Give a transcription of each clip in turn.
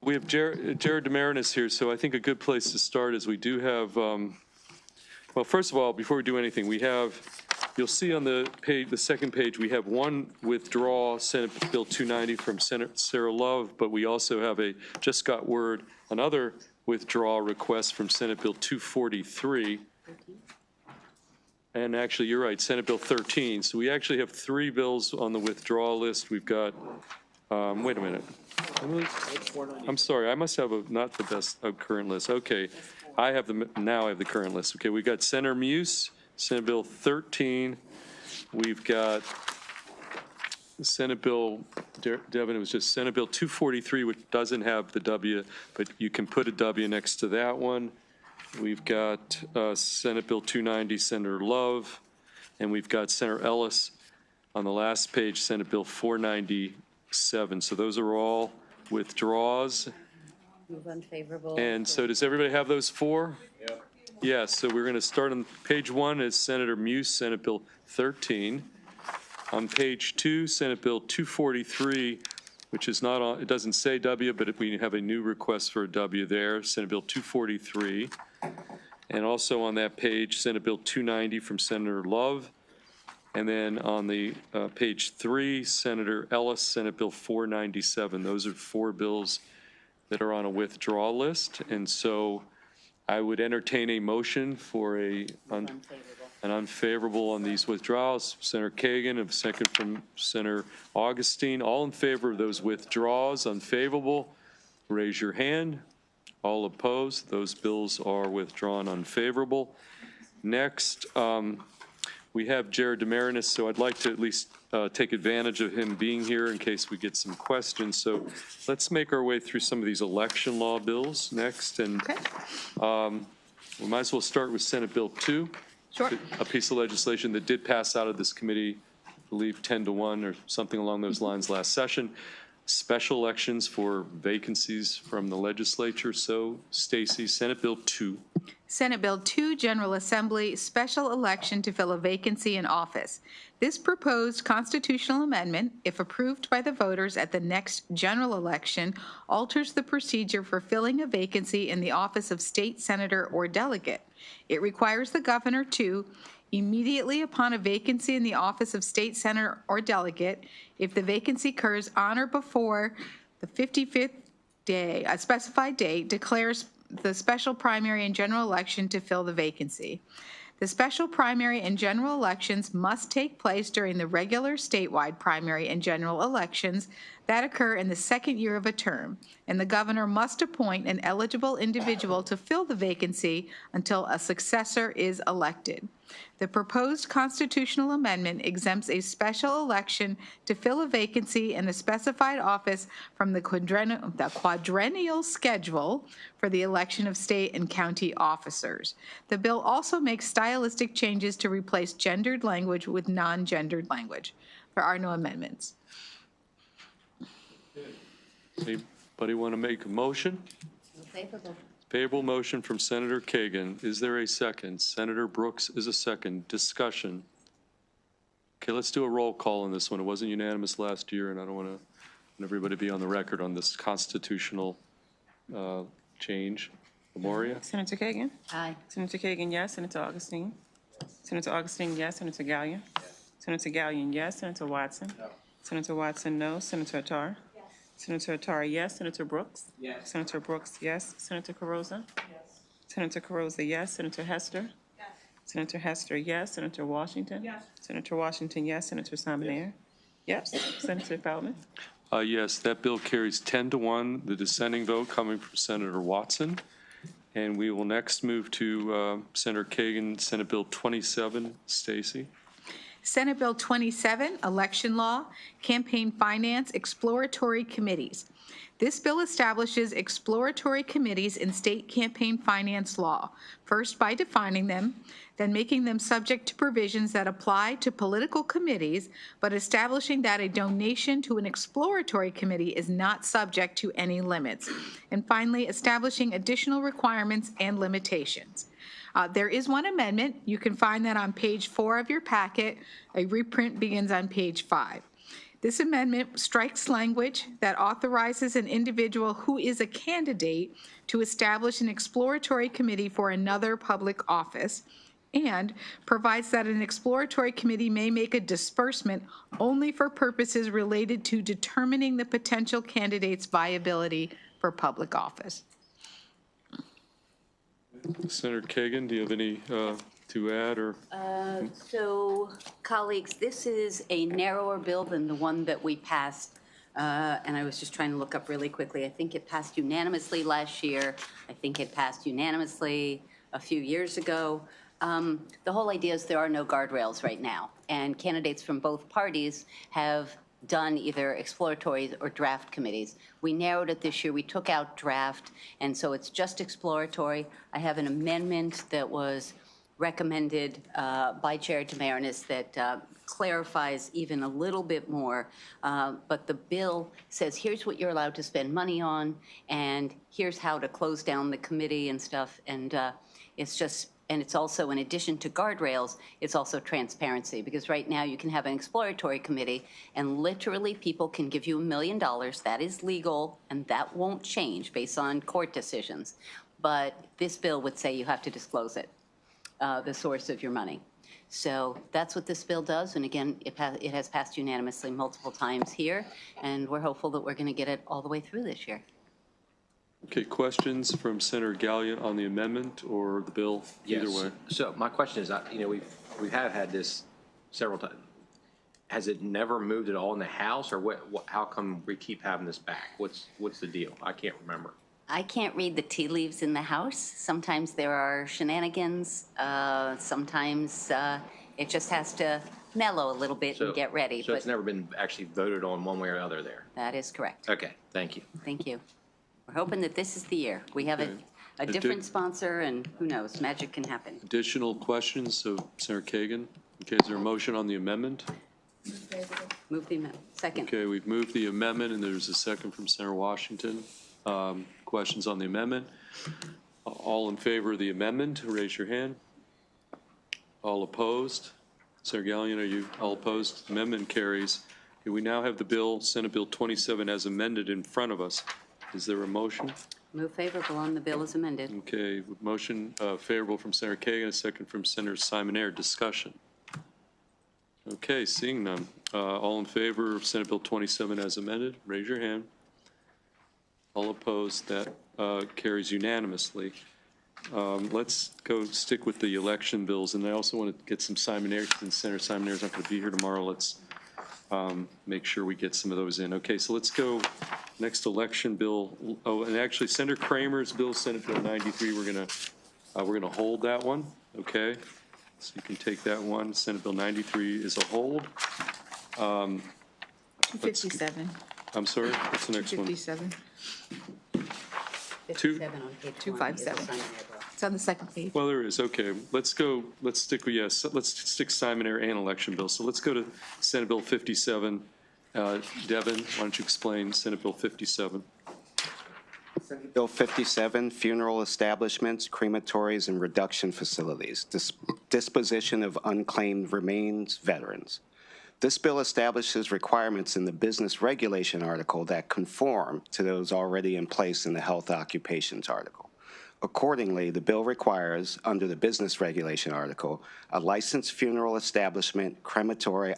We have Jared Demarinis here, so I think a good place to start is we do have, well, first of all, before we do anything, we have, you'll see on the page, the second page, we have one withdrawal, Senate Bill 290 from Senator Sarah Love, but we also have just got word, another withdrawal request from Senate Bill 243. And actually, you're right, Senate Bill 13. So we actually have 3 bills on the withdrawal list. We've got, wait a minute. I'm sorry, I must have not the best current list. Okay, I have the current list. Okay, we've got Senator Muse, Senate Bill 13. We've got Senate Bill, Devin, it was just Senate Bill 243, which doesn't have the W, but you can put a W next to that one. We've got Senate Bill 290, Senator Love, and we've got Senator Ellis on the last page, Senate Bill 497. So those are all withdraws. Move unfavorable. And so does everybody have those 4? Yep. Yes, so we're going to start on page 1 is Senator Muse, Senate Bill 13. On page 2, Senate Bill 243, which is not on, it doesn't say W, but we have a new request for a W there, Senate Bill 243. And also on that page, Senate Bill 290 from Senator Love. And then on the page 3, Senator Ellis, Senate Bill 497. Those are 4 bills that are on a withdrawal list. And so I would entertain a motion for an unfavorable on these withdrawals. Senator Kagan, a second from Senator Augustine. All in favor of those withdrawals, unfavorable, raise your hand. All opposed, those bills are withdrawn unfavorable. Next, we have Jared Demarinis, so I'd like to at least take advantage of him being here in case we get some questions. So let's make our way through some of these election law bills next. And we might as well start with Senate Bill 2. Sure. A piece of legislation that did pass out of this committee, I believe 10-1 or something along those lines last session. Special elections for vacancies from the legislature. So, Stacy, Senate Bill 2. Senate Bill 2, General Assembly, special election to fill a vacancy in office. This proposed constitutional amendment, if approved by the voters at the next general election, alters the procedure for filling a vacancy in the office of state senator or delegate. It requires the governor to, immediately upon a vacancy in the office of state senator or delegate, if the vacancy occurs on or before the 55th day, a specified date, declares the special primary and general election to fill the vacancy. The special primary and general elections must take place during the regular statewide primary and general elections that occur in the second year of a term, and the governor must appoint an eligible individual to fill the vacancy until a successor is elected. The proposed constitutional amendment exempts a special election to fill a vacancy in a specified office from the quadrennial schedule for the election of state and county officers. The bill also makes stylistic changes to replace gendered language with non-gendered language. There are no amendments. Anybody want to make a motion? Favorable. Favorable motion from Senator Kagan. Is there a second? Senator Brooks is a second. Discussion. Okay, let's do a roll call on this one. It wasn't unanimous last year, and I don't want everybody to be on the record on this constitutional change. Memoria? Senator Kagan? Aye. Senator Kagan, yes. Senator Augustine? Senator Augustine, yes. Senator Gallion? Senator Gallion, yes. Senator Watson? No. Senator Watson, no. Senator Attar? Yes. Senator Attar, yes. Senator Brooks? Yes. Senator Brooks, yes. Senator Carozza? Yes. Senator Carozza, yes. Senator Hester? Yes. Senator Hester, yes. Senator Washington? Yes. Senator Washington, yes. Senator Simonaire? Yes. Senator Feldman? Yes, that bill carries 10-1, the dissenting vote coming from Senator Watson. And we will next move to Senator Kagan, Senate Bill 27. Stacy? Senate Bill 27, Election Law, Campaign Finance, Exploratory Committees. This bill establishes exploratory committees in state campaign finance law, first by defining them, then making them subject to provisions that apply to political committees, but establishing that a donation to an exploratory committee is not subject to any limits, and finally establishing additional requirements and limitations. There is one amendment. You can find that on page 4 of your packet. A reprint begins on page 5. This amendment strikes language that authorizes an individual who is a candidate to establish an exploratory committee for another public office, and provides that an exploratory committee may make a disbursement only for purposes related to determining the potential candidate's viability for public office. Senator Kagan, do you have any to add or? So, colleagues, this is a narrower bill than the one that we passed, and I was just trying to look up really quickly. I think it passed unanimously last year. I think it passed unanimously a few years ago. The whole idea is there are no guardrails right now, and candidates from both parties have done either exploratory or draft committees. We narrowed it this year. We took out draft, and so it's just exploratory. I have an amendment that was recommended by Chair Tamaris that clarifies even a little bit more. But the bill says, here's what you're allowed to spend money on, and here's how to close down the committee and stuff. And it's just, and it's also, in addition to guardrails, it's also transparency, because right now you can have an exploratory committee and literally people can give you $1 million. That is legal, and that won't change based on court decisions. But this bill would say you have to disclose it, the source of your money. So that's what this bill does. And again, it has passed unanimously multiple times here, and we're hopeful that we're going to get it all the way through this year. Okay, questions from Senator Gallion on the amendment or the bill? Either way. So my question is, we have had this several times. Has it never moved at all in the House, or how come we keep having this back? What's the deal? I can't remember. I can't read the tea leaves in the House. Sometimes there are shenanigans. Sometimes it just has to mellow a little bit and get ready. So it's never been actually voted on one way or other there? That is correct. Okay, thank you. Thank you. We're hoping that this is the year. We have a different sponsor, and who knows, magic can happen. Additional questions? So Senator Kagan. Okay, is there a motion on the amendment? Move the amendment. Second. Okay, we've moved the amendment, and there's a second from Senator Washington. Questions on the amendment? All in favor of the amendment, raise your hand. All opposed? Senator Gallion, are you all opposed? Amendment carries. Okay, we now have the bill, Senate Bill 27, as amended in front of us. Is there a motion? Move favorable on the bill as amended. Okay, motion favorable from Senator Kagan, a second from Senator Simonaire. Discussion. Okay, seeing none. All in favor of Senate Bill 27 as amended, raise your hand. All opposed, that carries unanimously. Let's go stick with the election bills, and I also want to get some Simonaire, since Senator Simonaire is not going to be here tomorrow. Let's make sure we get some of those in. Okay, so let's go next election bill. Oh, and actually Senator Kramer's bill, Senate Bill 93, we're gonna hold that one. Okay, so you can take that one. Senate Bill 93 is a hold. 257. I'm sorry, what's the next one? 257. 57 on page 257. It's on the second page. Well, there is. Okay, let's stick with, yes, let's stick Simonaire and election bill. So let's go to Senate Bill 57. Devin, why don't you explain Senate Bill 57? Bill 57, funeral establishments, crematories, and reduction facilities, disposition of unclaimed remains, veterans. This bill establishes requirements in the business regulation article that conform to those already in place in the health occupations article. Accordingly, the bill requires, under the business regulation article, a licensed funeral establishment, crematory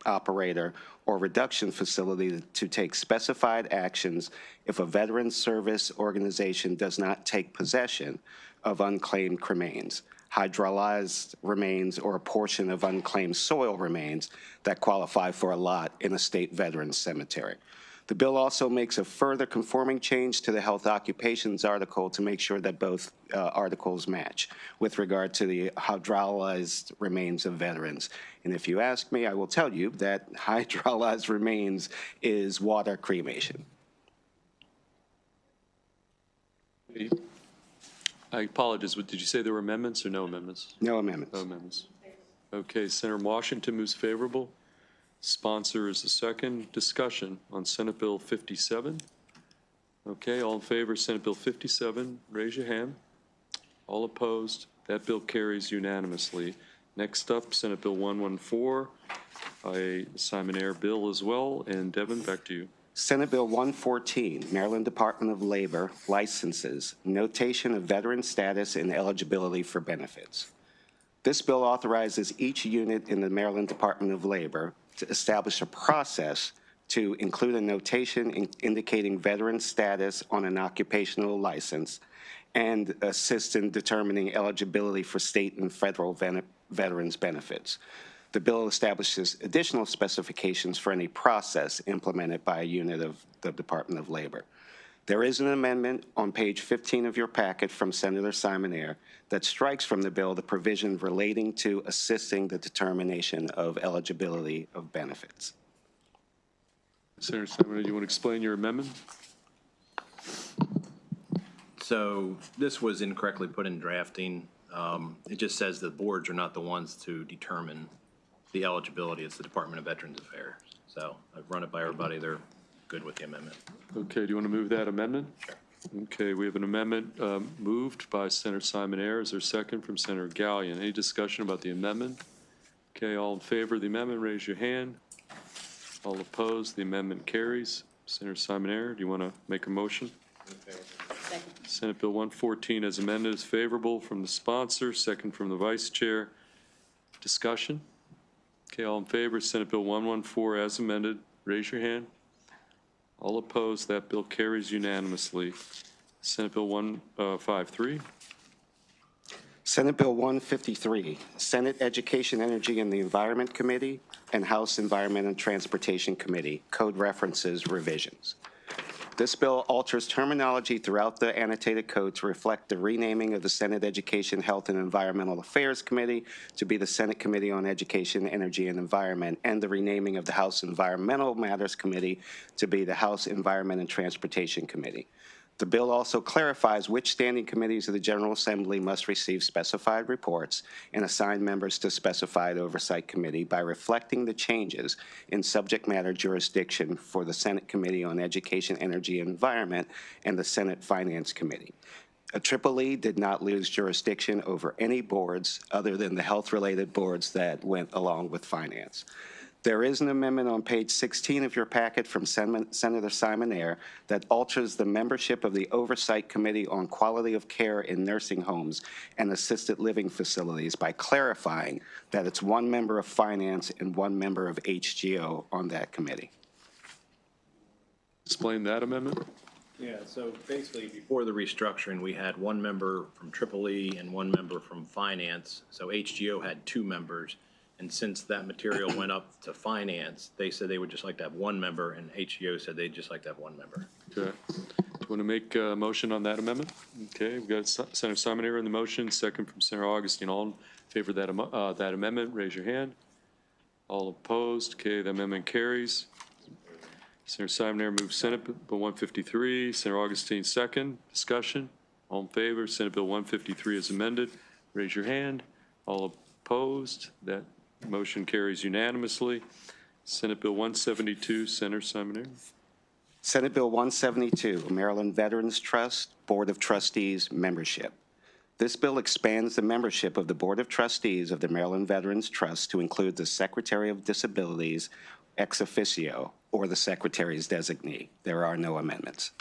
operator, or reduction facility to take specified actions if a veterans service organization does not take possession of unclaimed remains, hydrolyzed remains, or a portion of unclaimed soil remains that qualify for a lot in a state veterans cemetery. The bill also makes a further conforming change to the health occupations article to make sure that both articles match with regard to the hydrolyzed remains of veterans. And if you ask me, I will tell you that hydrolyzed remains is water cremation. I apologize, but did you say there were amendments or no amendments? No amendments. No amendments. Okay, Senator Washington moves favorable. Sponsor is the second. Discussion on Senate Bill 57. Okay, all in favor of Senate Bill 57, raise your hand. All opposed, that bill carries unanimously. Next up, Senate Bill 114. by Simon Air bill as well. And Devin, back to you. Senate Bill 114, Maryland Department of Labor, licenses, notation of veteran status and eligibility for benefits. This bill authorizes each unit in the Maryland Department of Labor to establish a process to include a notation indicating veteran status on an occupational license and assist in determining eligibility for state and federal veterans benefits. The bill establishes additional specifications for any process implemented by a unit of the Department of Labor. There is an amendment on page 15 of your packet from Senator Simon Air that strikes from the bill the provision relating to assisting the determination of eligibility of benefits. Senator Simon Air, do you want to explain your amendment? So this was incorrectly put in drafting. It just says that boards are not the ones to determine the eligibility. It's the Department of Veterans Affairs. So I've run it by everybody. They're good with the amendment. Okay, do you want to move that amendment? Sure. Okay, we have an amendment moved by Senator Simon Air. Is there a second from Senator Gallion? Any discussion about the amendment? Okay, all in favor of the amendment, raise your hand. All opposed, the amendment carries. Senator Simon Air, do you want to make a motion? Senate Bill 114 as amended is favorable from the sponsor, second from the vice chair. Discussion? Okay, all in favor, Senate Bill 114 as amended, raise your hand. All opposed, that bill carries unanimously. Senate Bill 153. Senate Bill 153, Senate Education, Energy, and the Environment Committee and House Environment and Transportation Committee, code references revisions. This bill alters terminology throughout the annotated code to reflect the renaming of the Senate Education, Health, and Environmental Affairs Committee to be the Senate Committee on Education, Energy, and Environment, and the renaming of the House Environmental Matters Committee to be the House Environment and Transportation Committee. The bill also clarifies which standing committees of the General Assembly must receive specified reports and assign members to specified oversight committee by reflecting the changes in subject matter jurisdiction for the Senate Committee on Education, Energy, and Environment and the Senate Finance Committee. EEE did not lose jurisdiction over any boards other than the health-related boards that went along with finance. There is an amendment on page 16 of your packet from Senator Simon Air that alters the membership of the Oversight Committee on Quality of Care in Nursing Homes and Assisted Living Facilities by clarifying that it's one member of Finance and one member of HGO on that committee. Explain that amendment. Yeah, so basically before the restructuring, we had one member from EEE and one member from Finance. So HGO had two members. And since that material went up to finance, they said they would just like to have one member, and HEO said they'd just like to have one member. Okay. Do you want to make a motion on that amendment? Okay, we've got Senator Simon Air in the motion, second from Senator Augustine. All in favor of that amendment, raise your hand. All opposed? Okay, the amendment carries. Senator Simon Air moves Senate Bill 153. Senator Augustine second. Discussion? All in favor? Senate Bill 153 is amended. Raise your hand. All opposed? That motion carries unanimously. Senate Bill 172, Senator Simon Air. Senate Bill 172, Maryland Veterans Trust, Board of Trustees membership. This bill expands the membership of the Board of Trustees of the Maryland Veterans Trust to include the Secretary of Disabilities ex officio or the Secretary's designee. There are no amendments.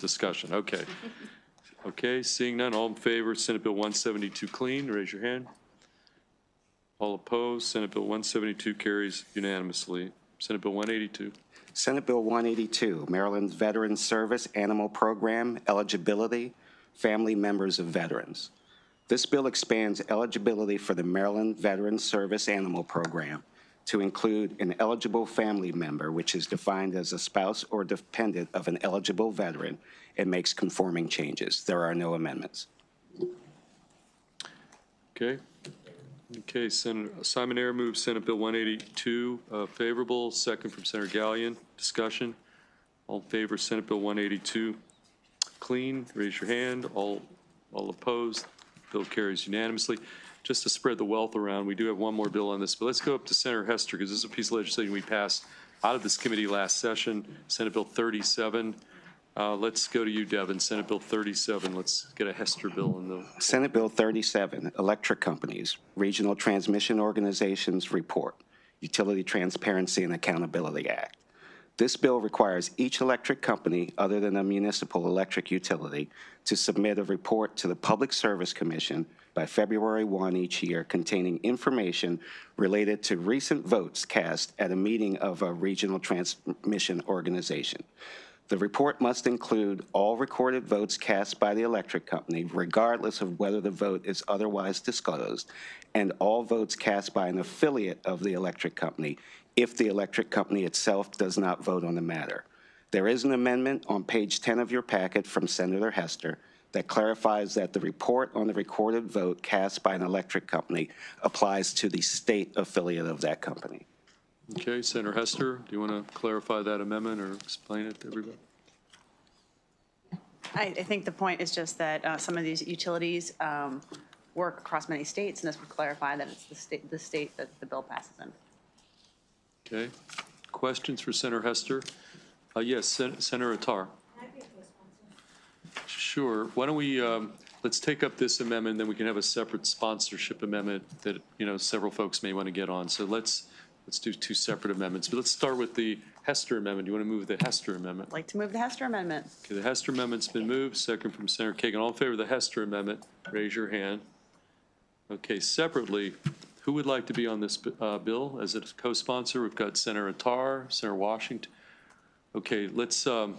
Discussion, okay. Okay, seeing none, all in favor, Senate Bill 172 clean, raise your hand. All opposed, Senate Bill 172 carries unanimously. Senate Bill 182. Senate Bill 182, Maryland Veterans Service Animal Program eligibility, family members of veterans. This bill expands eligibility for the Maryland Veterans Service Animal Program to include an eligible family member, which is defined as a spouse or dependent of an eligible veteran, and makes conforming changes. There are no amendments. Okay. Okay, Senator Simon Air moves Senate Bill 182 favorable, second from Senator Gallion. Discussion. All in favor, Senate Bill 182 clean, raise your hand. All opposed. Bill carries unanimously. Just to spread the wealth around, we do have one more bill on this, but let's go up to Senator Hester, because this is a piece of legislation we passed out of this committee last session, Senate Bill 37. Let's go to you, Devin. Senate Bill 37. Let's get a Hester bill in the. Senate Bill 37, Electric Companies, Regional Transmission Organizations Report, Utility Transparency and Accountability Act. This bill requires each electric company, other than a municipal electric utility, to submit a report to the Public Service Commission by February 1 each year containing information related to recent votes cast at a meeting of a regional transmission organization. The report must include all recorded votes cast by the electric company, regardless of whether the vote is otherwise disclosed, and all votes cast by an affiliate of the electric company if the electric company itself does not vote on the matter. There is an amendment on page 10 of your packet from Senator Hester that clarifies that the report on the recorded vote cast by an electric company applies to the state affiliate of that company. Okay, Senator Hester, do you want to clarify that amendment or explain it to everybody? I think the point is just that some of these utilities work across many states, and this would clarify that it's the state that the bill passes in. Okay. Questions for Senator Hester? Yes, Senator Attar. Sure. Why don't we, let's take up this amendment, then we can have a separate sponsorship amendment that, several folks may want to get on. So let's do two separate amendments. But let's start with the Hester amendment. Do you want to move the Hester amendment? I'd like to move the Hester amendment. Okay, the Hester amendment's been moved. Second from Senator Kagan. All in favor of the Hester amendment, raise your hand. Okay, separately, who would like to be on this bill as a co-sponsor? We've got Senator Attar, Senator Washington. Okay, let's go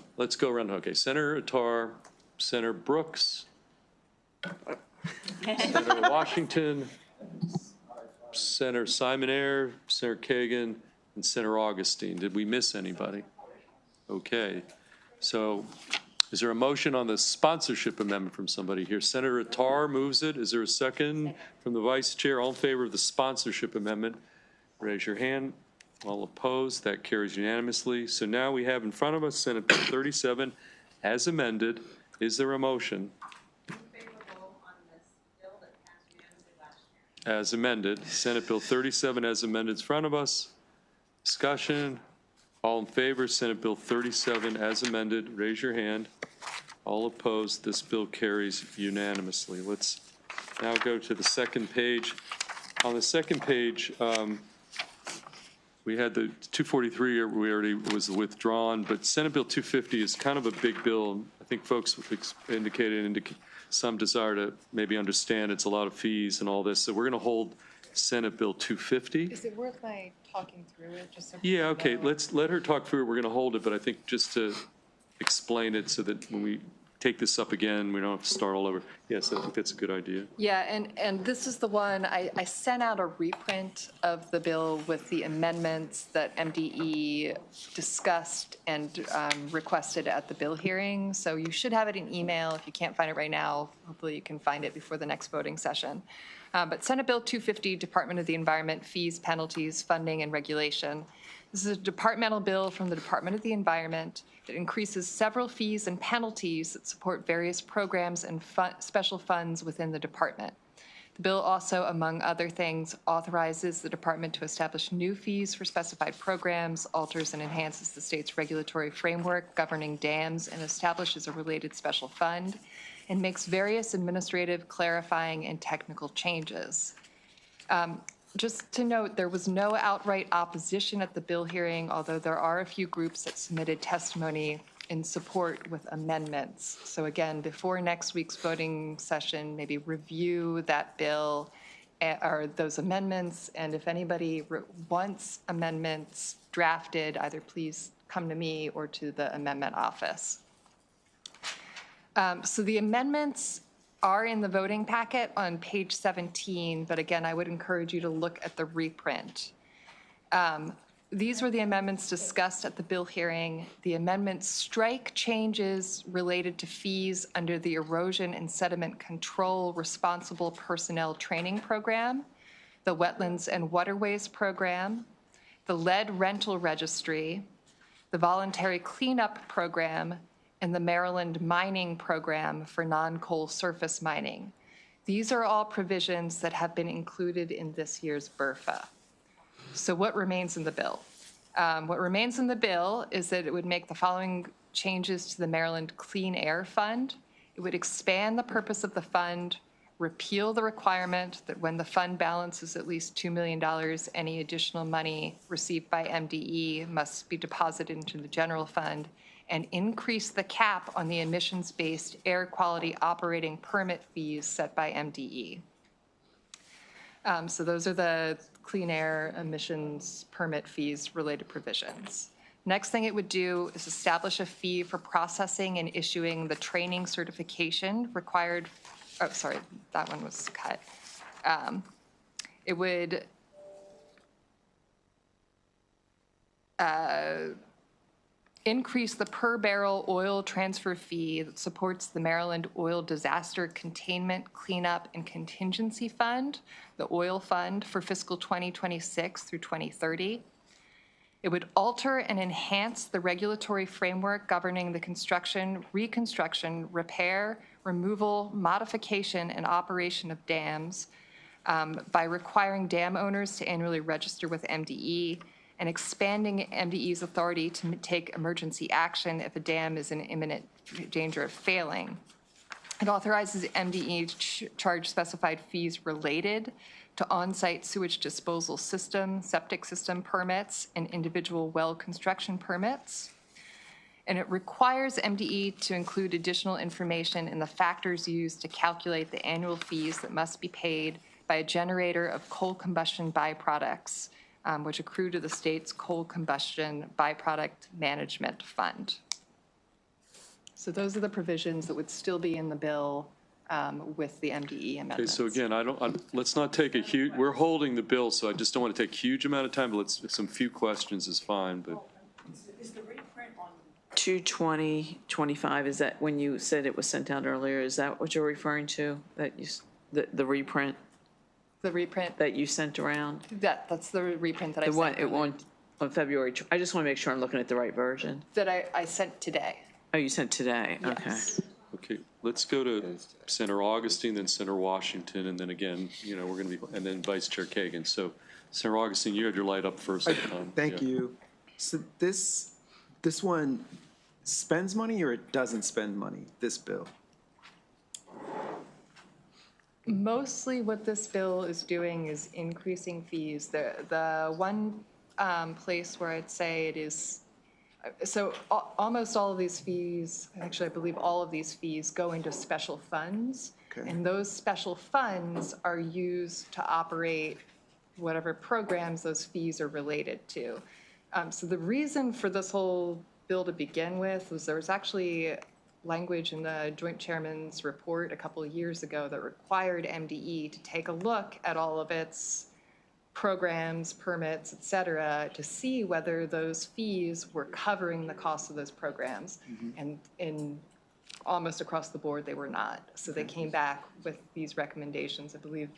around. Okay, Senator Attar, Senator Brooks, Senator Washington, Senator Simon-Air, Senator Kagan, and Senator Augustine. Did we miss anybody? Okay, so is there a motion on the sponsorship amendment from somebody here? Senator Attar moves it. Is there a second from the vice chair? All in favor of the sponsorship amendment, raise your hand. All opposed, that carries unanimously. So now we have in front of us Senate Bill 37 as amended. Is there a motion? As amended. Senate Bill 37 as amended is in front of us. Discussion. All in favor, Senate Bill 37 as amended, raise your hand. All opposed, this bill carries unanimously. Let's now go to the second page. On the second page, we had the 243, we already was withdrawn, but Senate Bill 250 is kind of a big bill. I think folks indicated some desire to maybe understand it's a lot of fees and all this. So we're going to hold Senate Bill 250. Is it worth my talking through it? Just so Yeah, okay, know? let's let her talk through it. We're going to hold it, but I think just to explain it so that when we take this up again, we don't have to start all over. Yes, I think that's a good idea. Yeah, and this is the one, I sent out a reprint of the bill with the amendments that MDE discussed and requested at the bill hearing. So you should have it in email. If you can't find it right now, hopefully you can find it before the next voting session. But Senate Bill 250, Department of the Environment, Fees, Penalties, Funding, and Regulation. This is a departmental bill from the Department of the Environment that increases several fees and penalties that support various programs and special funds within the department. The bill also, among other things, authorizes the department to establish new fees for specified programs, alters and enhances the state's regulatory framework governing dams, and establishes a related special fund, and makes various administrative, clarifying, and technical changes. Just to note, there was no outright opposition at the bill hearing, although there are a few groups that submitted testimony in support with amendments. So again, before next week's voting session, maybe review that bill or those amendments. And if anybody wants amendments drafted, either please come to me or to the amendment office. So the amendments are in the voting packet on page 17, but again, I would encourage you to look at the reprint. These were the amendments discussed at the bill hearing. The amendments strike changes related to fees under the Erosion and Sediment Control Responsible Personnel Training Program, the Wetlands and Waterways Program, the Lead Rental Registry, the Voluntary Cleanup Program, and the Maryland Mining Program for non-coal surface mining. These are all provisions that have been included in this year's BRFA. So what remains in the bill? What remains in the bill is that it would make the following changes to the Maryland Clean Air Fund. It would expand the purpose of the fund, repeal the requirement that when the fund balance is at least $2 million, any additional money received by MDE must be deposited into the general fund, and increase the cap on the emissions-based air quality operating permit fees set by MDE. So those are the clean air emissions permit fees related provisions. Next thing it would do is establish a fee for processing and issuing the training certification required. Oh, sorry, that one was cut. It would increase the per barrel oil transfer fee that supports the Maryland Oil Disaster Containment, Cleanup, and Contingency Fund, the oil fund for fiscal 2026 through 2030. It would alter and enhance the regulatory framework governing the construction, reconstruction, repair, removal, modification, and operation of dams by requiring dam owners to annually register with MDE, and expanding MDE's authority to take emergency action if a dam is in imminent danger of failing. It authorizes MDE to charge specified fees related to on-site sewage disposal system, septic system permits, and individual well construction permits. And it requires MDE to include additional information in the factors used to calculate the annual fees that must be paid by a generator of coal combustion byproducts, which accrue to the state's coal combustion byproduct management fund. So those are the provisions that would still be in the bill with the MDE Okay, amendments. so again, let's not take a huge, we're holding the bill, so I just don't want to take a huge amount of time, but some few questions is fine, but. Is the reprint on 2/20/25, is that when you said it was sent out earlier, is that what you're referring to? That you, the reprint The reprint, that you sent around? that's the reprint that I The one, sent. it won't, on February, I just want to make sure I'm looking at the right version. That I sent today. Oh, you sent today, okay. Yes. Okay, let's go to Senator Augustine, then Senator Washington, and then again, we're going to be, and then Vice Chair Kagan. So Senator Augustine, you had your light up first. Thank you. So this one spends money or it doesn't spend money, this bill? Mostly what this bill is doing is increasing fees. The one place where I'd say it is, so almost all of these fees, actually I believe all of these fees go into special funds. Okay. And those special funds are used to operate whatever programs those fees are related to. So the reason for this whole bill to begin with was there was actually language in the Joint Chairman's report a couple of years ago that required MDE to take a look at all of its programs, permits, et cetera, to see whether those fees were covering the cost of those programs. And in almost across the board, they were not. So they came back with these recommendations. I believe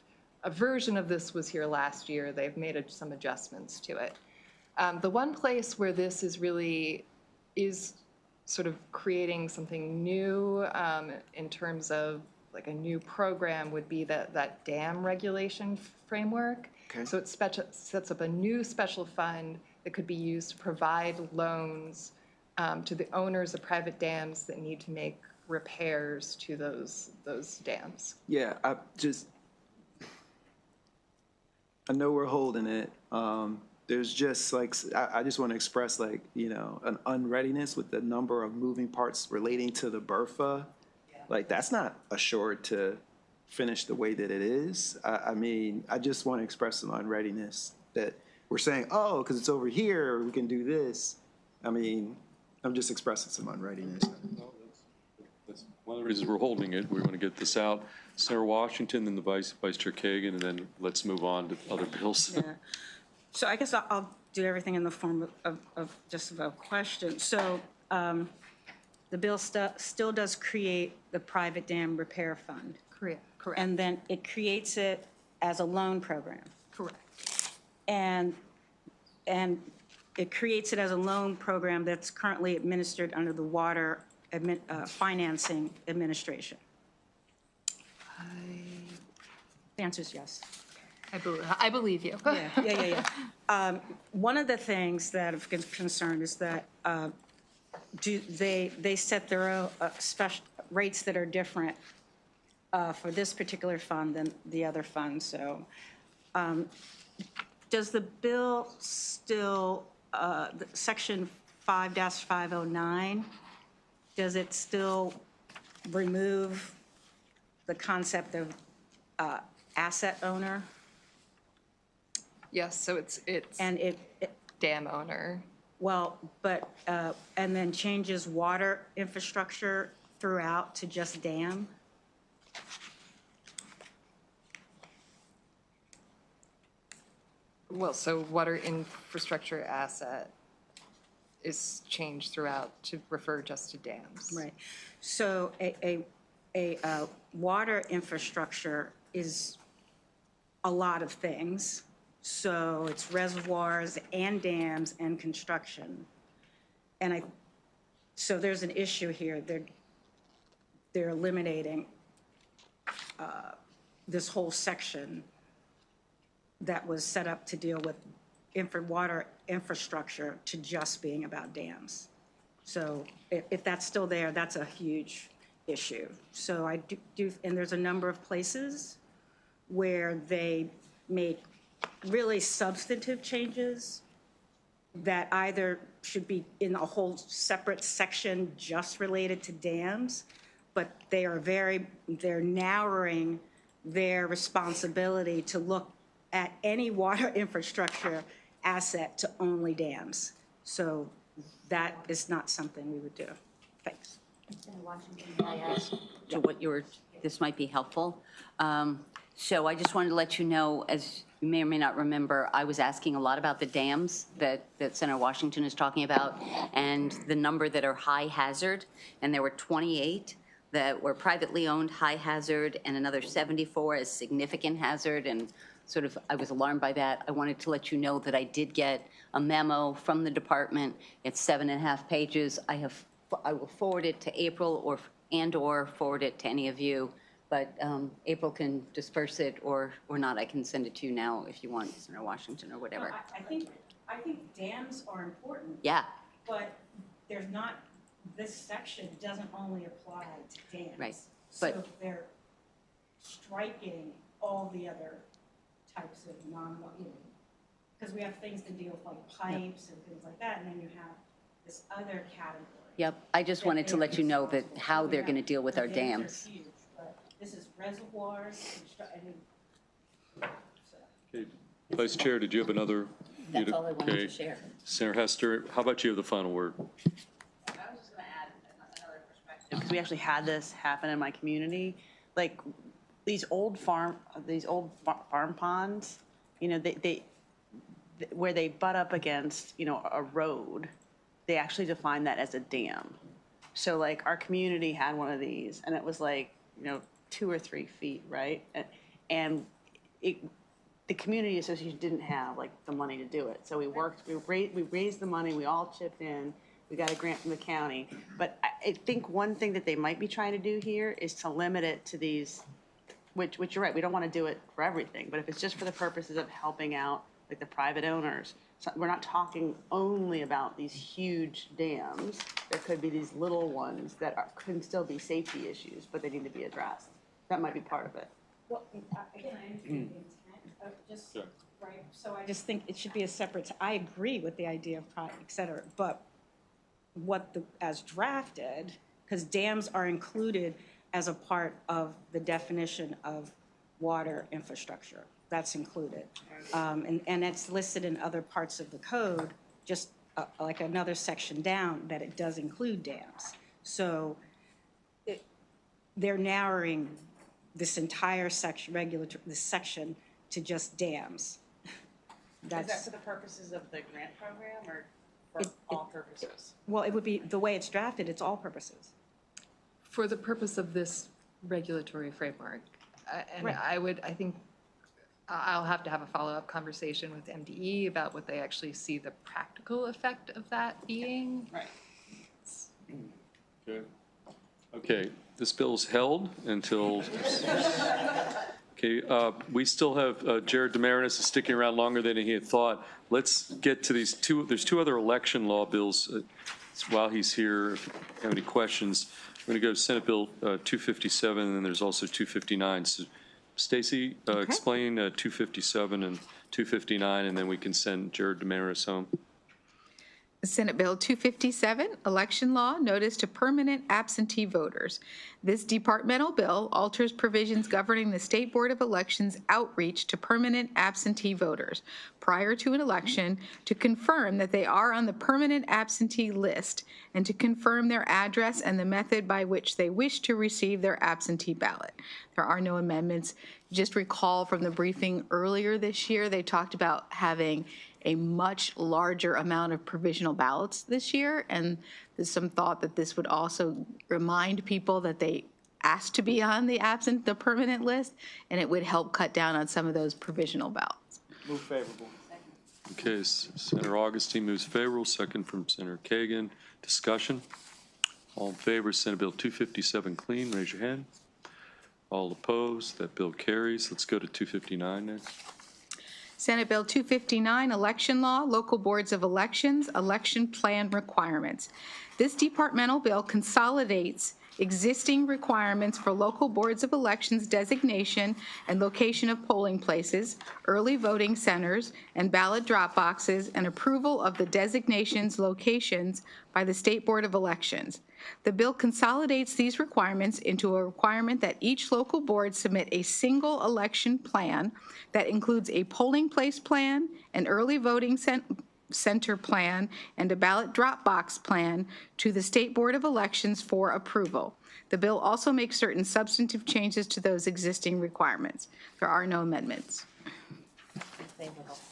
a version of this was here last year. They've made some adjustments to it. The one place where this is really sort of creating something new in terms of like a new program would be that dam regulation framework. Okay. So it sets up a new special fund that could be used to provide loans to the owners of private dams that need to make repairs to those dams. Yeah, I know we're holding it. There's just like, I just want to express like, an unreadiness with the number of moving parts relating to the BRFA. Like, that's not assured to finish the way that it is. I mean, I just want to express some unreadiness that we're saying, oh, because it's over here, we can do this. I mean, I'm just expressing some unreadiness. That's one of the reasons we're holding it. We want to get this out. Senator Washington, then the Vice Chair Kagan, and then let's move on to other bills. Yeah. So I guess I'll do everything in the form of just a question. So the bill still does create the private dam repair fund. Correct. And then it creates it as a loan program. Correct. And it creates it as a loan program that's currently administered under the Water Financing Administration. The answer is yes. I believe you. Yeah. One of the things that of concern is that they set their own special rates that are different for this particular fund than the other funds. So does the bill still, section 5-509, does it still remove the concept of asset owner? Yes, so it's And it dam owner. well, but, and then changes water infrastructure throughout to just dam? Well, so water infrastructure asset is changed throughout to refer just to dams. Right. So a water infrastructure is a lot of things. So it's reservoirs and dams and construction. And so there's an issue here. They're eliminating this whole section that was set up to deal with water infrastructure to just being about dams. So if that's still there, that's a huge issue. So I do, and there's a number of places where they make really substantive changes that either should be in a whole separate section just related to dams, but they're narrowing their responsibility to look at any water infrastructure asset to only dams. So that is not something we would do. Thanks. Can I ask to what this might be helpful? So I just wanted to let you know, as you may or may not remember, I was asking a lot about the dams that Senator Washington is talking about and the number that are high hazard, and there were 28 that were privately owned high hazard and another 74 as significant hazard, and sort of I was alarmed by that. I wanted to let you know that I did get a memo from the department. It's 7.5 pages. I will forward it to April or forward it to any of you. But April can disperse it or not. I can send it to you now if you want, Senator Washington or whatever. No, I think dams are important. Yeah. But there's not, this section doesn't only apply to dams. Right. So But they're striking all the other types of because we have things to deal with like pipes and things like that, and then you have this other category. Yep, I just wanted to let you know that how they're going to deal with our The dams. are huge, but this is reservoirs, Okay. Vice Chair, did you have another? That's all I wanted to Okay. share. Senator Hester, how about you have the final word? I was just going to add another perspective, because we actually had this happen in my community. Like, these old farm ponds, you know, where they butt up against, you know, a road, they actually define that as a dam. So like our community had one of these, and it was like, you know, 2 or 3 feet, right? And the community association didn't have like the money to do it. So we raised the money, we all chipped in, we got a grant from the county. But I think one thing that they might be trying to do here is to limit it to these, which you're right, we don't want to do it for everything, but if it's just for the purposes of helping out like the private owners, so we're not talking only about these huge dams. There could be these little ones that can still be safety issues, but they need to be addressed. That might be part of it. Well, again, I understand the intent of right, so I just think it should be a separate, I agree with the idea of et cetera, but as drafted, because dams are included as a part of the definition of water infrastructure. That's included. And it's listed in other parts of the code, just like another section down, that it does include dams. So they're narrowing this entire section, this section to just dams. Is that for the purposes of the grant program or for all purposes? Well, it would be, the way it's drafted, it's all purposes. For the purpose of this regulatory framework. And Right. I think I'll have to have a follow-up conversation with MDE about what they actually see the practical effect of that being. Right. Okay. Okay, this bill's held until, Okay, we still have Jared Demarinis is sticking around longer than he had thought. Let's get to these there's two other election law bills while he's here. If you have any questions, I'm going to go to Senate Bill 257, and then there's also 259. So, Stacy, explain 257 and 259, and then we can send Jared Demarinis home. Senate Bill 257, Election Law, Notice to Permanent Absentee Voters. This departmental bill alters provisions governing the State Board of Elections' outreach to permanent absentee voters prior to an election to confirm that they are on the permanent absentee list and to confirm their address and the method by which they wish to receive their absentee ballot. There are no amendments. Just recall from the briefing earlier this year, they talked about having a much larger amount of provisional ballots this year, and there's some thought that this would also remind people that they asked to be on the permanent list, and it would help cut down on some of those provisional ballots. Move favorable. Okay, Senator Augustine moves favorable, second from Senator Kagan. Discussion? All in favor, Senate Bill 257 clean, raise your hand. All opposed, that bill carries. Let's go to 259 next. Senate Bill 259, Election Law, Local Boards of Elections, Election Plan Requirements. This departmental bill consolidates existing requirements for local boards of elections designation and location of polling places, early voting centers, and ballot drop boxes, and approval of the designations locations by the State Board of Elections. The bill consolidates these requirements into a requirement that each local board submit a single election plan that includes a polling place plan, an early voting center plan, and a ballot drop box plan to the State Board of Elections for approval. The bill also makes certain substantive changes to those existing requirements. There are no amendments.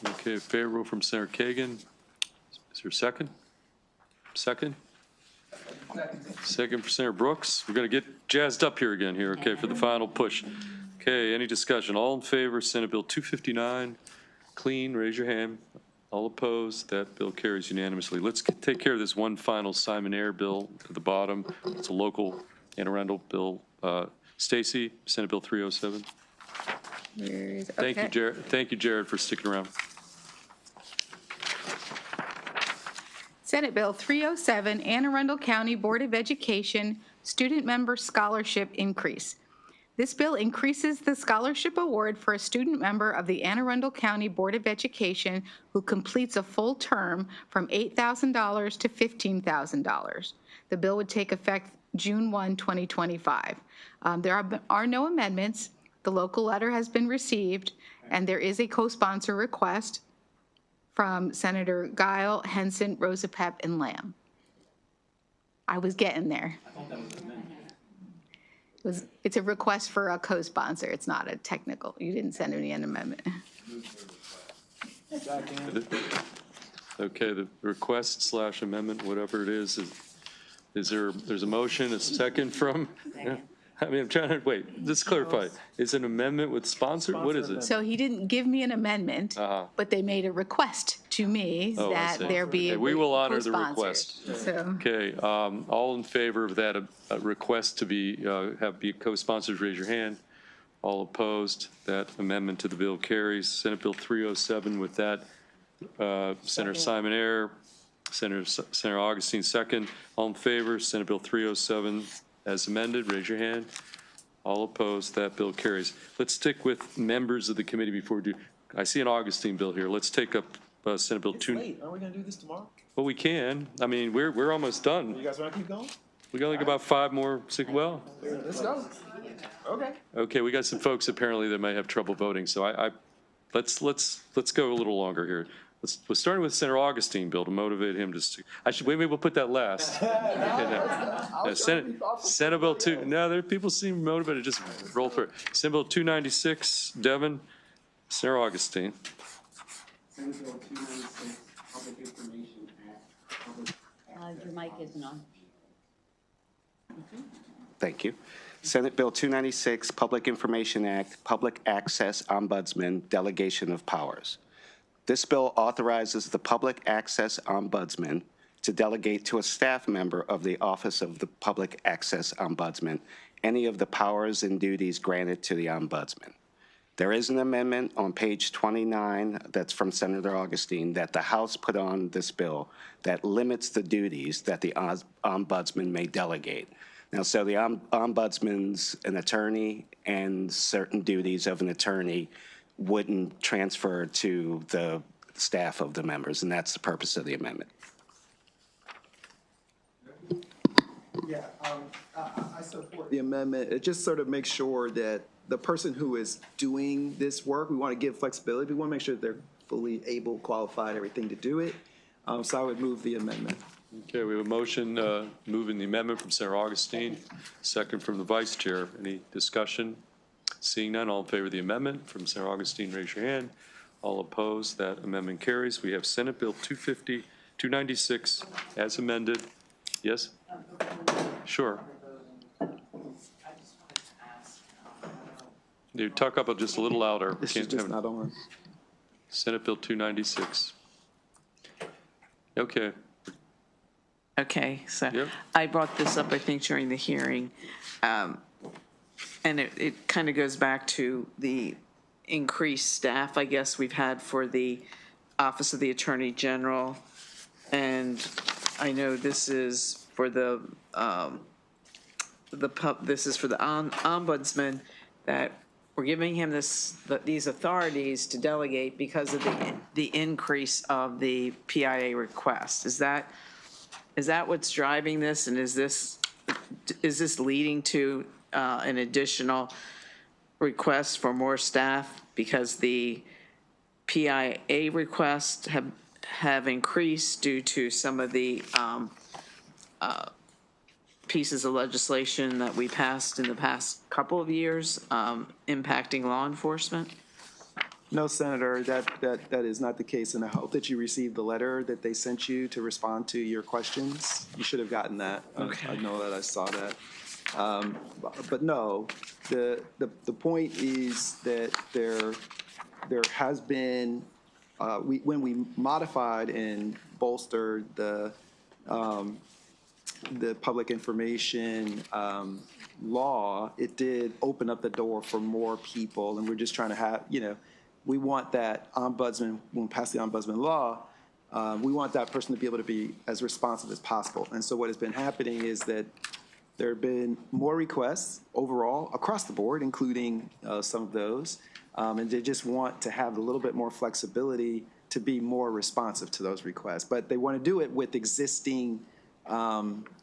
Okay, favorable from Senator Kagan. Is there a second? Second? Second for Senator Brooks. We're going to get jazzed up here again here, okay, for the final push. Okay, any discussion? All in favor, Senate Bill 259, clean, raise your hand. All opposed, that bill carries unanimously. Let's take care of this one final Simon Ayer bill at the bottom. It's a local Anne Arundel bill. Stacy, Senate Bill 307. Thank you, Jared. Thank you, Jared, for sticking around. Senate Bill 307, Anne Arundel County Board of Education Student Member Scholarship Increase. This bill increases the scholarship award for a student member of the Anne Arundel County Board of Education who completes a full term from $8,000 to $15,000. The bill would take effect June 1, 2025. There are no amendments. The local letter has been received, and there is a co-sponsor request from Senator Guile, Henson, Rosapep, and Lamb. I was getting there. I thought that was an amendment. It's a request for a co-sponsor. It's not a technical. You didn't send me an amendment. Okay, the request / amendment, whatever it is there's a motion, a second from? I mean, I'm trying to, wait, just clarify. Is an amendment with sponsor? What is it? So he didn't give me an amendment, but they made a request to me Oh, I that see. there be Okay, a we will honor the co-sponsor. request. So, Okay, all in favor of that request to be co-sponsors, raise your hand. All opposed, that amendment to the bill carries. Senate Bill 307 with that, Senator Simon Ayer, Senator Augustine second. All in favor, Senate Bill 307 as amended, raise your hand. All opposed, that bill carries. Let's stick with members of the committee before we do. I see an Augustine bill here. Let's take up Senate Bill 2. Wait, aren't we gonna do this tomorrow? Well, we can. I mean, we're almost done. You guys wanna keep going? We got like about 5 more, 6, well, Let's go. Okay. okay, we got some folks apparently that might have trouble voting, so let's go a little longer here. We're starting with Senator Augustine bill to motivate him to, maybe we'll put that last. Okay, no. Senate Bill 2, no, there people seem motivated, just roll through it. Senate Bill 296, Devin, Senator Augustine. Senate Bill 296, Public Information Act. Your mic isn't on. Thank you. Senate Bill 296, Public Information Act, Public Access Ombudsman, Delegation of Powers. This bill authorizes the Public Access Ombudsman to delegate to a staff member of the Office of the Public Access Ombudsman any of the powers and duties granted to the Ombudsman. There is an amendment on page 29 that's from Senator Augustine that the House put on this bill that limits the duties that the ombudsman may delegate. Now, so the ombudsman's an attorney, and certain duties of an attorney wouldn't transfer to the staff of the members, and that's the purpose of the amendment. Yeah, I support the amendment. It just sort of makes sure that the person who is doing this work, we want to give flexibility. We want to make sure that they're fully able, qualified, everything to do it. So I would move the amendment. Okay, we have a motion moving the amendment from Senator Augustine, second from the Vice Chair. Any discussion? Seeing none, all in favor of the amendment from Senator Augustine, raise your hand. All opposed, that amendment carries. We have Senate Bill 296 as amended. Yes? Sure. Dude, talk up just a little louder. This is just not on. Senate Bill 296. Okay. Okay, so Yep. I brought this up, I think, during the hearing. And it kind of goes back to the increased staff, I guess, we've had for the Office of the Attorney General. And I know this is for the ombudsman, that we're giving him these authorities to delegate because of the increase of the PIA request. Is that what's driving this, and is this leading to an additional request for more staff because the PIA requests have increased due to some of the pieces of legislation that we passed in the past couple of years impacting law enforcement? No, Senator, that is not the case, and I hope that you received the letter that they sent you to respond to your questions. You should have gotten that. Okay. I know that I saw that. But no, the point is that there has been, when we modified and bolstered the public information law, it did open up the door for more people, and we're just trying to have, we want that ombudsman, when we pass the ombudsman law, we want that person to be able to be as responsive as possible. And so what has been happening is that there have been more requests overall across the board, including some of those, and they just want to have a little bit more flexibility to be more responsive to those requests. But they want to do it with existing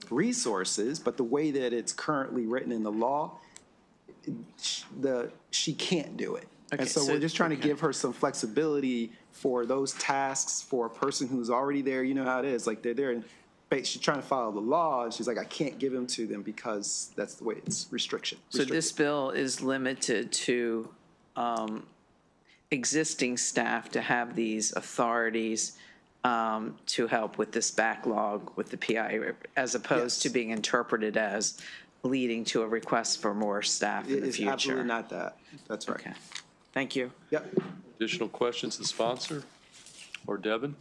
resources, but the way that it's currently written in the law, she can't do it. Okay, And so we're just trying to give her some flexibility for those tasks for a person who's already there. You know how it is, like they're there and she's trying to follow the law, and she's like, I can't give them to them because that's the way it's restricted. So this bill is limited to existing staff to have these authorities to help with this backlog with the PI, as opposed to being interpreted as leading to a request for more staff in the It's future. absolutely not that. That's right. Okay. Thank you. Yep. Additional questions to the sponsor or Devin?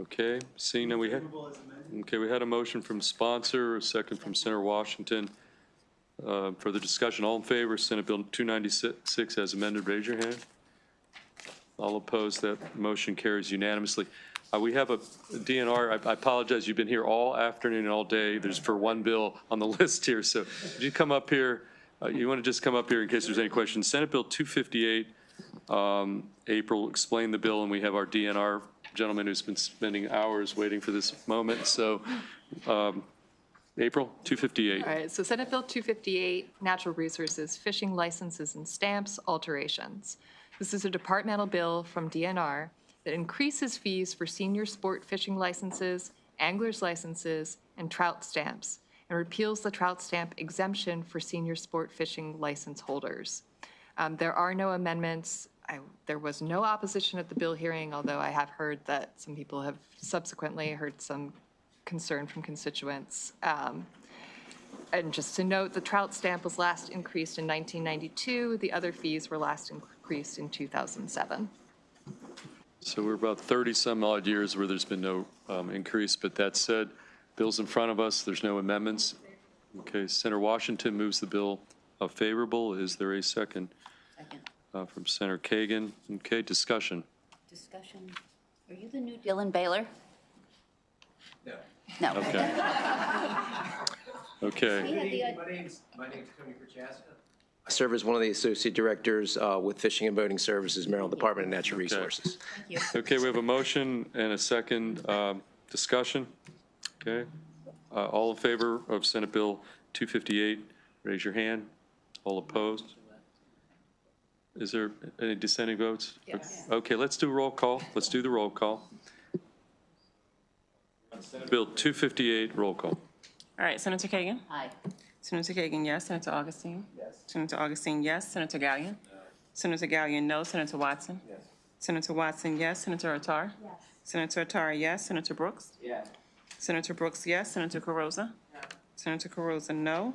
Okay, seeing that we had a motion from sponsor, a second from Senator Washington. For the discussion, all in favor, Senate Bill 296 as amended, raise your hand. All opposed, that motion carries unanimously. We have a DNR, I apologize, you've been here all afternoon and all day. There's for one bill on the list here, so would you come up here? You want to just come up here in case there's any questions. Senate Bill 258, April explained the bill, and we have our DNR gentleman who's been spending hours waiting for this moment. So, April, 258. All right, so Senate Bill 258, Natural Resources, Fishing Licenses and Stamps Alterations. This is a departmental bill from DNR that increases fees for senior sport fishing licenses, anglers licenses, and trout stamps, and repeals the trout stamp exemption for senior sport fishing license holders. There are no amendments. There was no opposition at the bill hearing, although I have heard that some people have subsequently heard some concern from constituents. And just to note, the trout stamp was last increased in 1992. The other fees were last increased in 2007. So we're about 30-some odd years where there's been no increase, but that said, bill's in front of us, there's no amendments. Okay, Senator Washington moves the bill favorable. Is there a second? Second. from Senator Kagan. Okay, discussion. Discussion. Are you the new Dylan Baylor? No. No. Okay. Okay. My name's Tony Prochaska. I serve as one of the associate directors with Fishing and Boating Services, Maryland Department of Natural Resources. Okay, we have a motion and a second discussion. Okay. All in favor of Senate Bill 258, raise your hand. All opposed? Is there any dissenting votes? Yes. Okay, let's do roll call. Let's do the roll call. Senate Bill 258, roll call. All right, Senator Kagan? Aye. Senator Kagan, yes. Senator Augustine? Yes. Senator Augustine, yes. Senator Gallion? No. Senator Gallion, no. Senator Watson? Yes. Senator Watson, yes. Senator Attar? Yes. Senator Attar, yes. Senator Brooks? Yes. Senator Brooks, yes. Senator Carozza? No. Senator Carozza, no.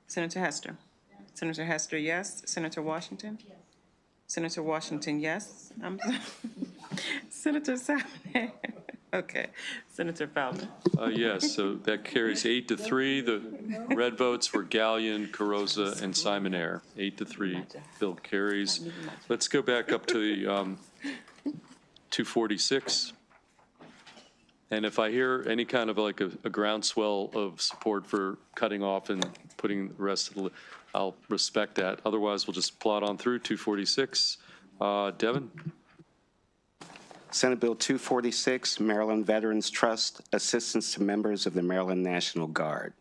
Senator Hester? Yes. Senator Hester, yes. Senator Washington? Yes. Senator Washington, yes. Senator Salmon? Okay. Senator Feldman? Yes, so that carries 8-3. The red votes were Gallion, Carozza, and Simonaire. 8-3. Bill carries. Let's go back up to the 246. And if I hear any kind of like a groundswell of support for cutting off and putting the rest of the, I'll respect that. Otherwise, we'll just plod on through 246. Devin? Senate Bill 246, Maryland Veterans Trust, Assistance to Members of the Maryland National Guard.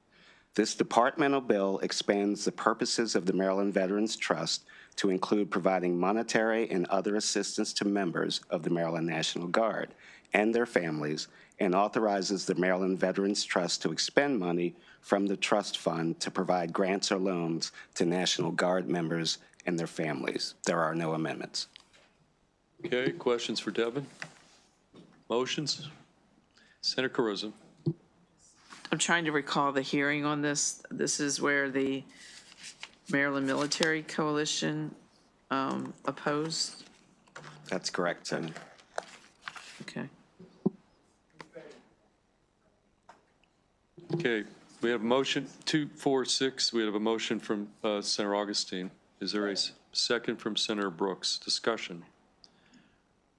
This departmental bill expands the purposes of the Maryland Veterans Trust to include providing monetary and other assistance to members of the Maryland National Guard and their families, and authorizes the Maryland Veterans Trust to expend money from the trust fund to provide grants or loans to National Guard members and their families. There are no amendments. Okay, questions for Devin? Motions? Senator Carozza? I'm trying to recall the hearing on this. This is where the Maryland Military Coalition opposed? That's correct, Senator. Okay. Okay, we have a motion, 246. We have a motion from Senator Augustine. Is there a second from Senator Brooks? Discussion.